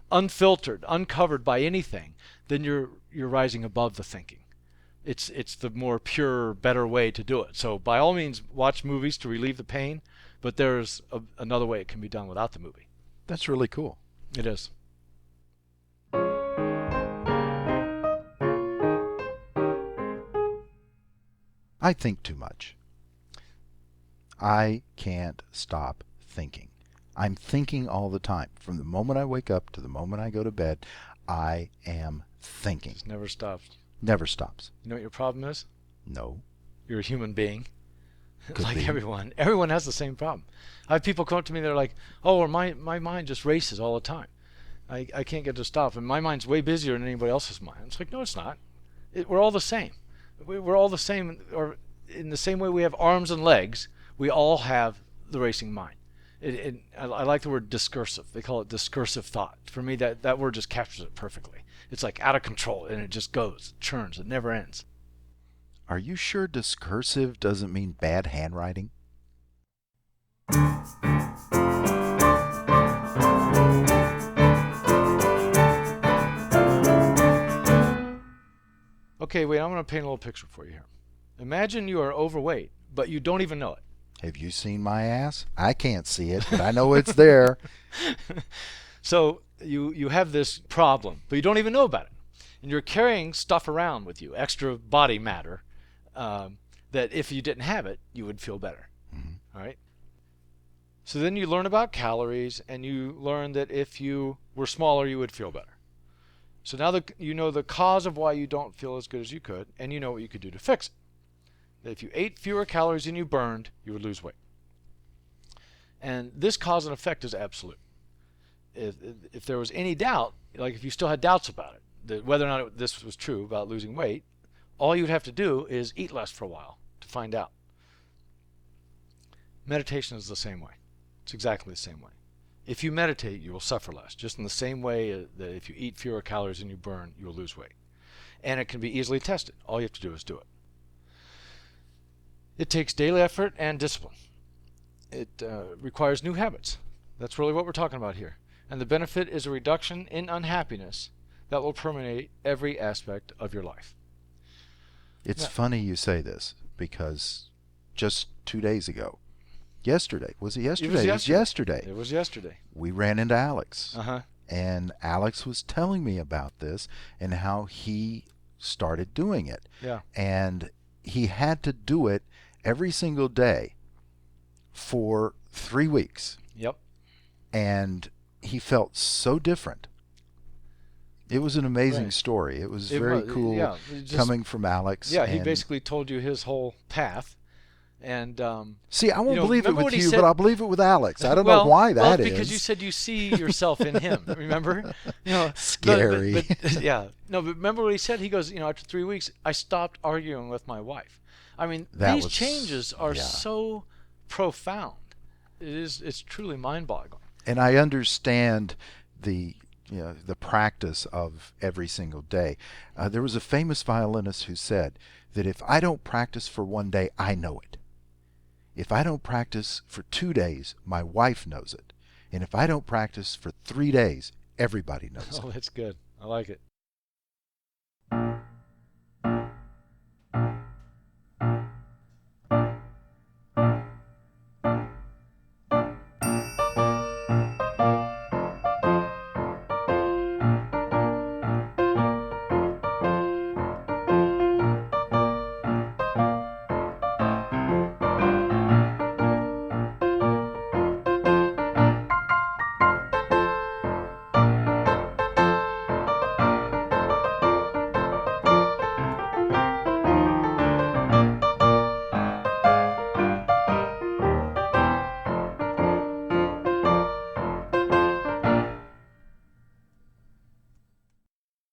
unfiltered, uncovered by anything, then you're rising above the thinking. It's the more pure, better way to do it. So by all means, watch movies to relieve the pain, but there's another way it can be done without the movie. That's really cool. It is. I think too much. I can't stop thinking. I'm thinking all the time. From the moment I wake up to the moment I go to bed, I am thinking. It never stops. Never stops. You know what your problem is? No. You're a human being. Could Like be. everyone. Everyone has the same problem. I have people come up to me, they're like, oh, or my mind just races all the time. I can't get to stop. And my mind's way busier than anybody else's mind. It's like, no, it's not. We're all the same. We're all the same, or in the same way we have arms and legs, we all have the racing mind. I like the word discursive. They call it discursive thought. For me, that word just captures it perfectly. It's like out of control, and it just goes, it churns, it never ends. Are you sure discursive doesn't mean bad handwriting? Okay, wait, I'm going to paint a little picture for you here. Imagine you are overweight, but you don't even know it. Have you seen my ass? I can't see it, but I know it's there. So you have this problem, but you don't even know about it. And you're carrying stuff around with you, extra body matter, that if you didn't have it, you would feel better. All right. So then you learn about calories, and you learn that if you were smaller, you would feel better. So now you know the cause of why you don't feel as good as you could, and you know what you could do to fix it. That if you ate fewer calories than you burned, you would lose weight. And this cause and effect is absolute. If there was any doubt, like if you still had doubts about it, that whether or not this was true about losing weight, all you'd have to do is eat less for a while to find out. Meditation is the same way. It's exactly the same way. If you meditate, you will suffer less, just in the same way that if you eat fewer calories than you burn, you will lose weight. And it can be easily tested. All you have to do is do it. It takes daily effort and discipline. It requires new habits. That's really what we're talking about here. And the benefit is a reduction in unhappiness that will permeate every aspect of your life. It's funny you say this, because just 2 days ago, yesterday, was it yesterday? It was yesterday. It was yesterday. We ran into Alex. Uh-huh. And Alex was telling me about this and how he started doing it. Yeah. And he had to do it every single day for 3 weeks. Yep. And he felt so different. It was an amazing Right. story. It was very cool Yeah, coming from Alex. Yeah, he and basically told you his whole path. And see, I won't you know, believe it remember with what he you, said- but I'll believe it with Alex. I don't well, know why well, that it's is. because you said you see yourself in him. Remember? You know, Scary. But, yeah. No, but remember what he said? He goes, after 3 weeks, I stopped arguing with my wife. I mean, these changes are so profound. It's truly mind-boggling. And I understand the practice of every single day. There was a famous violinist who said that if I don't practice for 1 day, I know it. If I don't practice for 2 days, my wife knows it. And if I don't practice for 3 days, everybody knows it. Oh, that's good. I like it.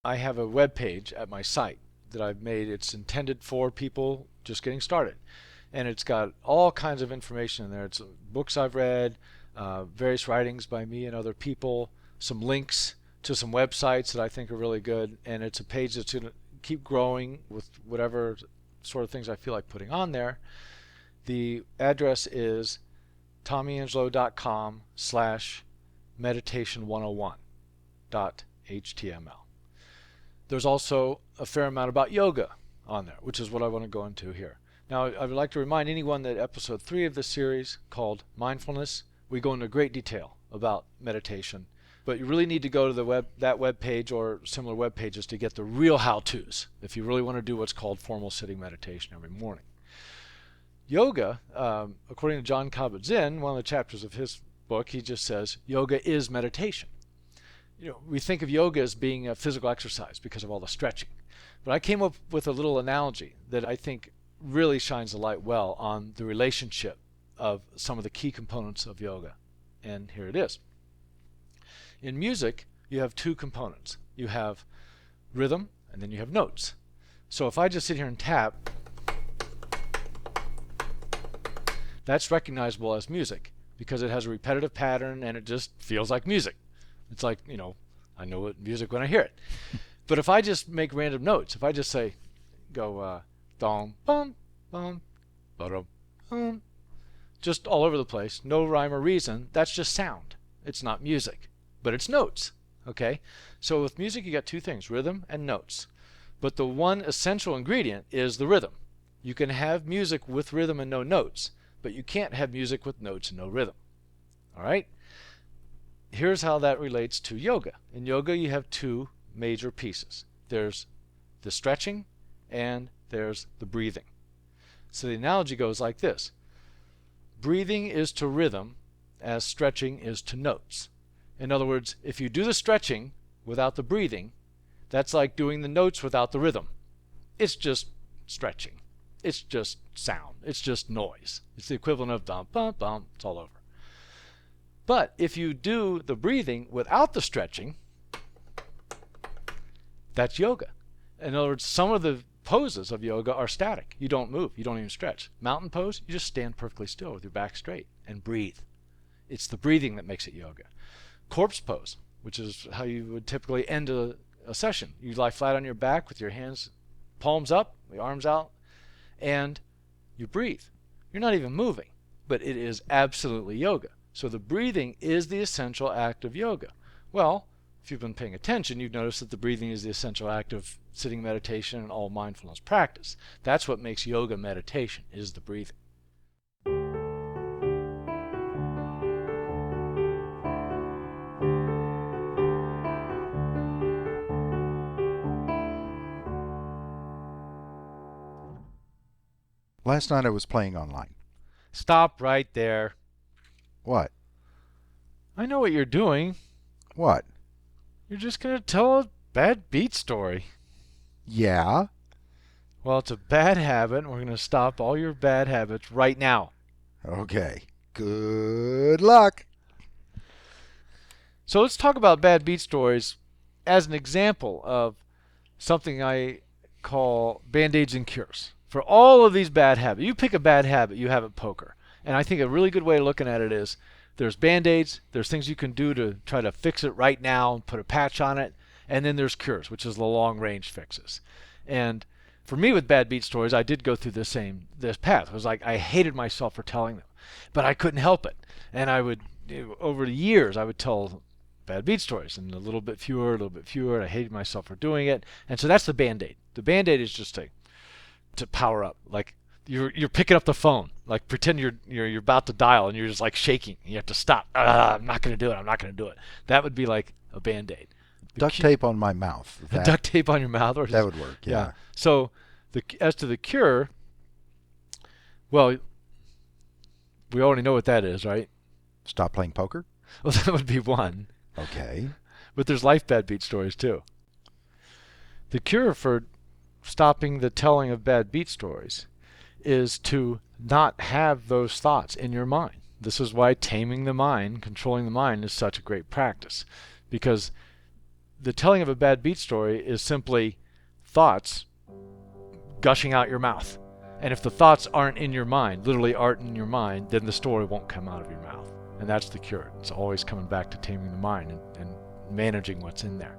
I have a web page at my site that I've made. It's intended for people just getting started, and it's got all kinds of information in there. It's books I've read, various writings by me and other people, some links to some websites that I think are really good, and it's a page that's going to keep growing with whatever sort of things I feel like putting on there. The address is tommyangelo.com/meditation101.html. There's also a fair amount about yoga on there, which is what I want to go into here. Now, I would like to remind anyone that episode 3 of this series, called Mindfulness, we go into great detail about meditation. But you really need to go to that web page or similar web pages to get the real how-tos if you really want to do what's called formal sitting meditation every morning. Yoga, according to John Kabat-Zinn, one of the chapters of his book, he just says yoga is meditation. We think of yoga as being a physical exercise because of all the stretching. But I came up with a little analogy that I think really shines the light well on the relationship of some of the key components of yoga. And here it is. In music, you have 2 components. You have rhythm, and then you have notes. So if I just sit here and tap, that's recognizable as music because it has a repetitive pattern and it just feels like music. It's like, I know what music when I hear it. But if I just make random notes, if I just say, dong, bum, bum, ba-dum, just all over the place, no rhyme or reason, that's just sound. It's not music, but it's notes, okay? So with music, you got 2 things, rhythm and notes. But the one essential ingredient is the rhythm. You can have music with rhythm and no notes, but you can't have music with notes and no rhythm, all right? Here's how that relates to yoga. In yoga, you have 2 major pieces. There's the stretching and there's the breathing. So the analogy goes like this. breathing is to rhythm as stretching is to notes. In other words, if you do the stretching without the breathing, that's like doing the notes without the rhythm. It's just stretching. It's just sound. It's just noise. It's the equivalent of bum, bum, bum. It's all over. But if you do the breathing without the stretching, that's yoga. In other words, some of the poses of yoga are static. You don't move. You don't even stretch. Mountain pose, you just stand perfectly still with your back straight and breathe. It's the breathing that makes it yoga. Corpse pose, which is how you would typically end a session. You lie flat on your back with your hands, palms up, the arms out, and you breathe. You're not even moving, but it is absolutely yoga. So the breathing is the essential act of yoga. Well, if you've been paying attention, you've noticed that the breathing is the essential act of sitting meditation and all mindfulness practice. That's what makes yoga meditation, is the breathing. Last night I was playing online. Stop right there. What? I know what you're doing. What? You're just going to tell a bad beat story. Yeah? Well, it's a bad habit, and we're going to stop all your bad habits right now. Okay. Good luck. So let's talk about bad beat stories as an example of something I call band-aids and cures. For all of these bad habits, you pick a bad habit, you have at poker. And I think a really good way of looking at it is there's band-aids, there's things you can do to try to fix it right now and put a patch on it, and then there's cures, which is the long-range fixes. And for me with bad beat stories, I did go through this path. It was like I hated myself for telling them, but I couldn't help it. And I would, over the years, I would tell bad beat stories, and a little bit fewer, and I hated myself for doing it. And so that's the band-aid. The band-aid is just to power up. Like you're picking up the phone, like pretend you're about to dial and you're just like shaking. You have to stop. I'm not going to do it. I'm not going to do it. That would be like a band-aid. Duct tape on my mouth. Duct tape on your mouth, or that would work. Yeah. So as to the cure, well, we already know what that is, right? Stop playing poker? Well, that would be one. Okay. But there's life bad beat stories too. The cure for stopping the telling of bad beat stories is to not have those thoughts in your mind. This is why taming the mind, controlling the mind, is such a great practice. Because the telling of a bad beat story is simply thoughts gushing out your mouth. And if the thoughts aren't in your mind, literally aren't in your mind, then the story won't come out of your mouth. And that's the cure. It's always coming back to taming the mind and managing what's in there.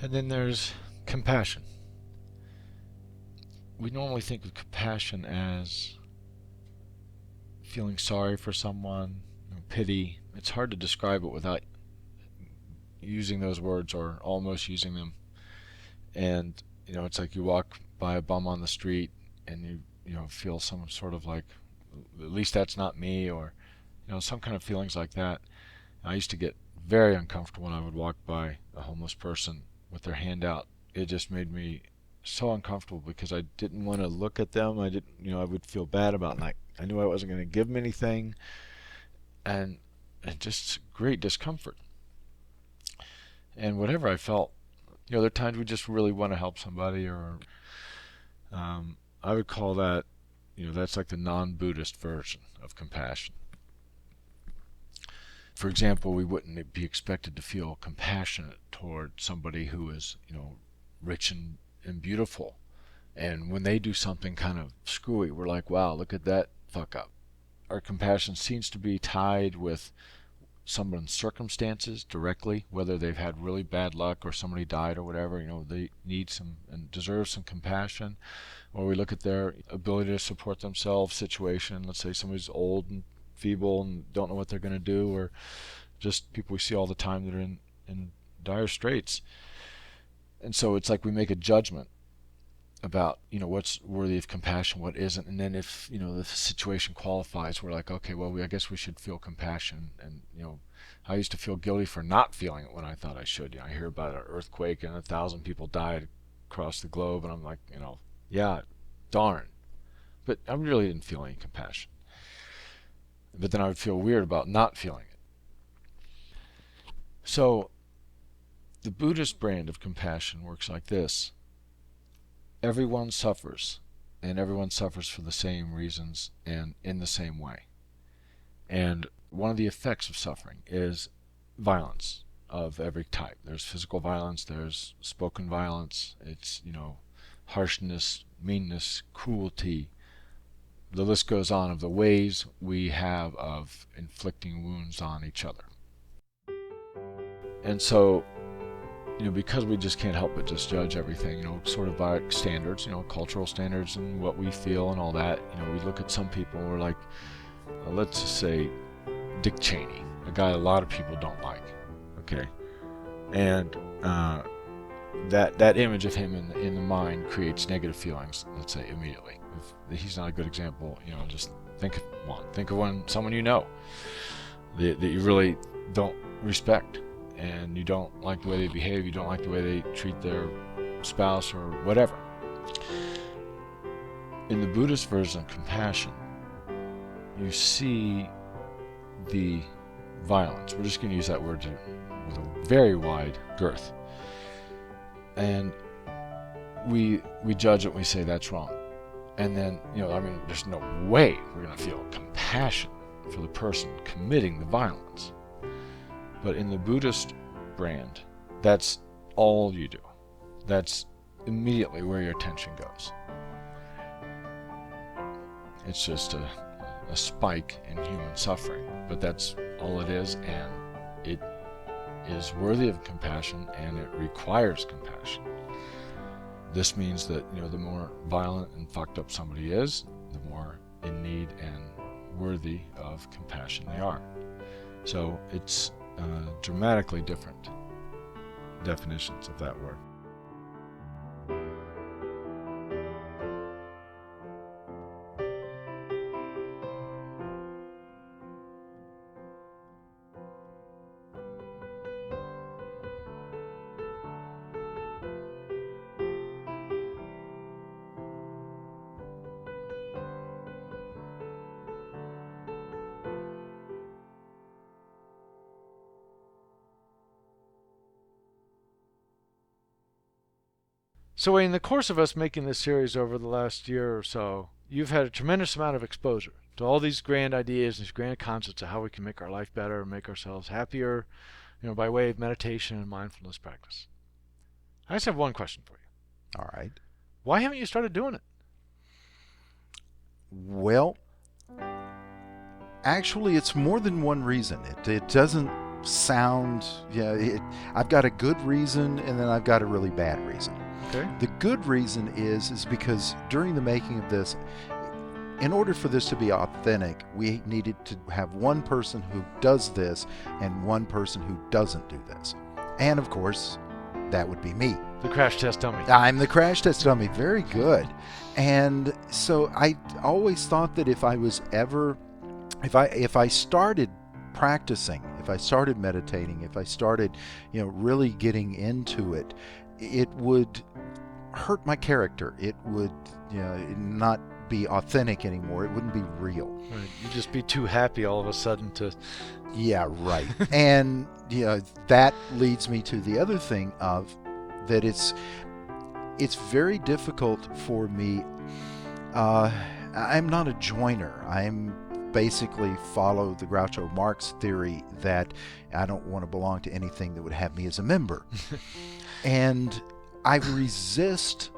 And then there's compassion. We normally think of compassion as feeling sorry for someone, pity. It's hard to describe it without using those words or almost using them. And it's like you walk by a bum on the street and you feel some sort of like, at least that's not me, or some kind of feelings like that. I used to get very uncomfortable when I would walk by a homeless person with their hand out. It just made me so uncomfortable because I didn't want to look at them. I would feel bad about it. I knew I wasn't going to give them anything, and just great discomfort. And whatever I felt, there are times we just really want to help somebody, or I would call that, that's like the non-Buddhist version of compassion. For example, we wouldn't be expected to feel compassionate toward somebody who is, rich and beautiful. And when they do something kind of screwy, we're like, wow, look at that fuck up. Our compassion seems to be tied with someone's circumstances directly, whether they've had really bad luck or somebody died or whatever, they need some and deserve some compassion. Or we look at their ability to support themselves situation. Let's say somebody's old and feeble and don't know what they're going to do, or just people we see all the time that are in dire straits. And so it's like we make a judgment about, what's worthy of compassion, what isn't, and then if, the situation qualifies, we're like, okay, well, I guess we should feel compassion. And I used to feel guilty for not feeling it when I thought I should. I hear about an earthquake and 1,000 people died across the globe, and I'm like, yeah, darn, but I really didn't feel any compassion. But then I would feel weird about not feeling it. So the Buddhist brand of compassion works like this. Everyone suffers, and everyone suffers for the same reasons and in the same way. And one of the effects of suffering is violence of every type. There's physical violence, there's spoken violence, it's, harshness, meanness, cruelty. The list goes on of the ways we have of inflicting wounds on each other. And so, because we just can't help but just judge everything, sort of by standards, cultural standards and what we feel and all that. We look at some people and we're like, let's just say Dick Cheney, a guy a lot of people don't like, okay? And that image of him in the mind creates negative feelings, let's say, immediately. If he's not a good example, just think of one. Think of someone that you really don't respect, and you don't like the way they behave, you don't like the way they treat their spouse or whatever. In the Buddhist version of compassion, you see the violence. We're just going to use that word with a very wide girth. And we judge it and we say that's wrong. And then, there's no way we're going to feel compassion for the person committing the violence. But in the Buddhist brand, that's all you do. That's immediately where your attention goes. It's just a spike in human suffering, but that's all it is, and it is worthy of compassion, and it requires compassion. This means that, the more violent and fucked up somebody is, the more in need and worthy of compassion they are. So it's dramatically different definitions of that word. So in the course of us making this series over the last year or so, you've had a tremendous amount of exposure to all these grand ideas, these grand concepts of how we can make our life better, make ourselves happier, by way of meditation and mindfulness practice. I just have one question for you. All right. Why haven't you started doing it? Well, actually, it's more than one reason. It doesn't sound, I've got a good reason, and then I've got a really bad reason. Okay. The good reason is because during the making of this, in order for this to be authentic, we needed to have one person who does this and one person who doesn't do this. And of course, that would be me. The crash test dummy. I'm the crash test dummy. Very good. And so I always thought that if I started practicing, if I started meditating, if I started, really getting into it, it would hurt my character. It would, not be authentic anymore. It wouldn't be real. Right. You'd just be too happy all of a sudden to... Yeah, right. And, that leads me to the other thing of that it's very difficult for me. I'm not a joiner. I'm basically follow the Groucho Marx theory that I don't want to belong to anything that would have me as a member. And I resist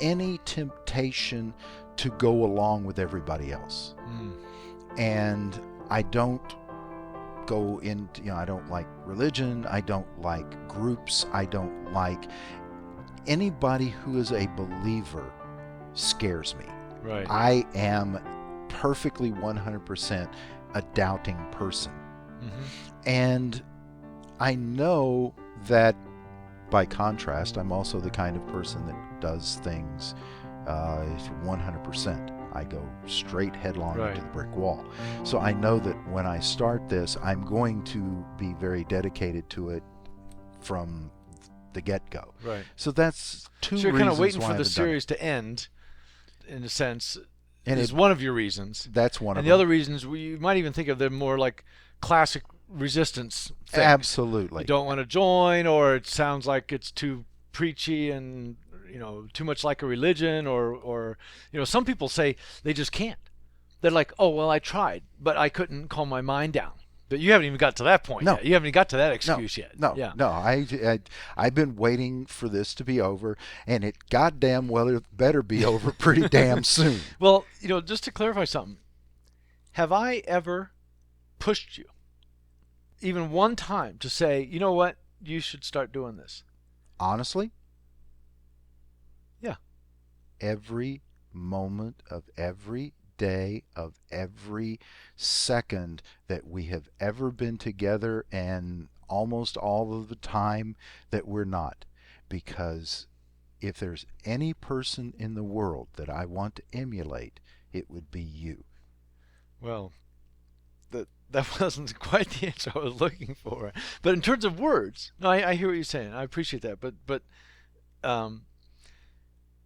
any temptation to go along with everybody else. And I don't go into, I don't like religion. I don't like groups. I don't like anybody who is a believer. Scares me. Right. I am perfectly 100% a doubting person. And I know that by contrast, I'm also the kind of person that does things 100%. I go straight headlong Right. into the brick wall. So I know that when I start this, I'm going to be very dedicated to it from the get-go. Right. So that's two So you're reasons kind of waiting why for I the haven't done it. series to end, in a sense, And is one of your reasons. that's one of And the them. other reasons, you might even think of them more like classic resistance things. Absolutely. You don't want to join, or it sounds like it's too preachy and too much like a religion, or some people say they just can't. They're like, oh well, I tried, but I couldn't calm my mind down. But you haven't even got to that point No. yet. You haven't even got to that excuse yet. No, Yeah. no. I've been waiting for this to be over, and it goddamn well it better be over pretty damn soon. Well, just to clarify something, have I ever pushed you, even one time, to say, you know what, you should start doing this? Honestly, Yeah. every moment of every day of every second that we have ever been together, and almost all of the time that we're not, because if there's any person in the world that I want to emulate, it would be you. Well, that wasn't quite the answer I was looking for. But in terms of words, no, I hear what you're saying. I appreciate that. But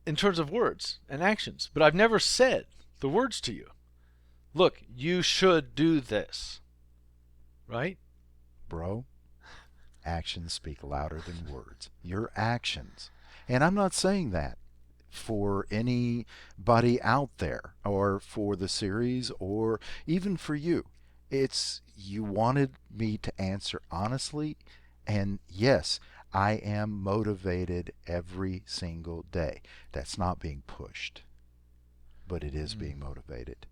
in terms of words and actions, but I've never said the words to you. Look, you should do this. Right? Bro, actions speak louder than words. Your actions. And I'm not saying that for anybody out there, or for the series, or even for you. It's you wanted me to answer honestly, and yes, I am motivated every single day. That's not being pushed, but it is being motivated.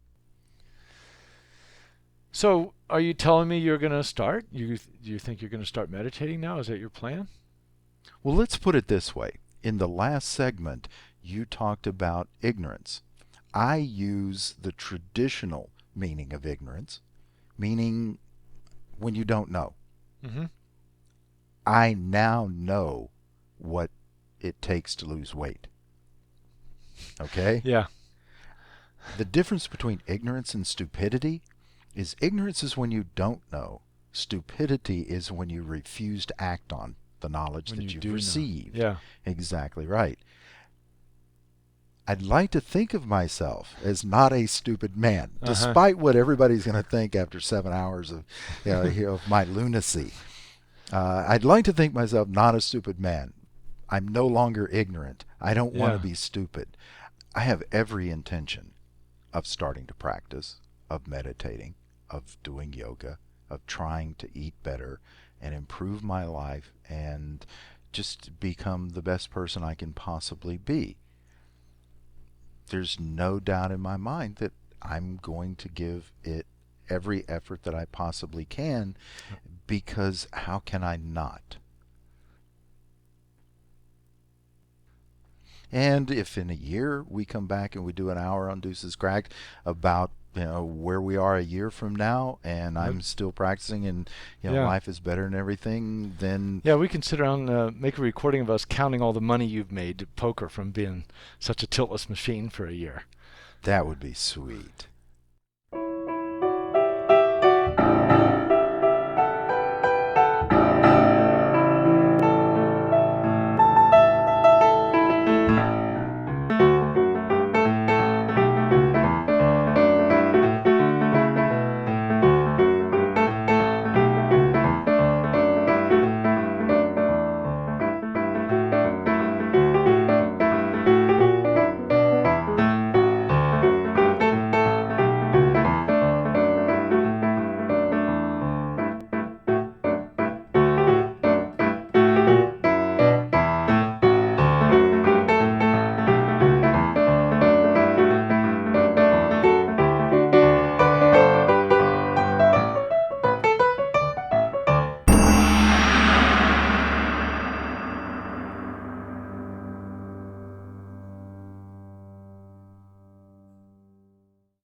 So, are you telling me you're going to start? Do you think you're going to start meditating now? Is that your plan? Well, let's put it this way. In the last segment, you talked about ignorance. I use the traditional meaning of ignorance, meaning when you don't know. Mm-hmm. I now know what it takes to lose weight. Okay? Yeah. The difference between ignorance and stupidity is ignorance is when you don't know. Stupidity is when you refuse to act on the knowledge When that you you've do know. received. Yeah. Exactly right. I'd like to think of myself as not a stupid man, despite what everybody's going to think after 7 hours of, of my lunacy. I'd like to think myself not a stupid man. I'm no longer ignorant. I don't want to be stupid. I have every intention of starting to practice, of meditating, of doing yoga, of trying to eat better and improve my life and just become the best person I can possibly be. There's no doubt in my mind that I'm going to give it every effort that I possibly can, because how can I not? And if in a year we come back and we do an hour on Deuces Cracked about where we are a year from now, and I'm still practicing, and life is better and everything, then yeah, we can sit around, make a recording of us counting all the money you've made at poker from being such a tiltless machine for a year. that would be sweet.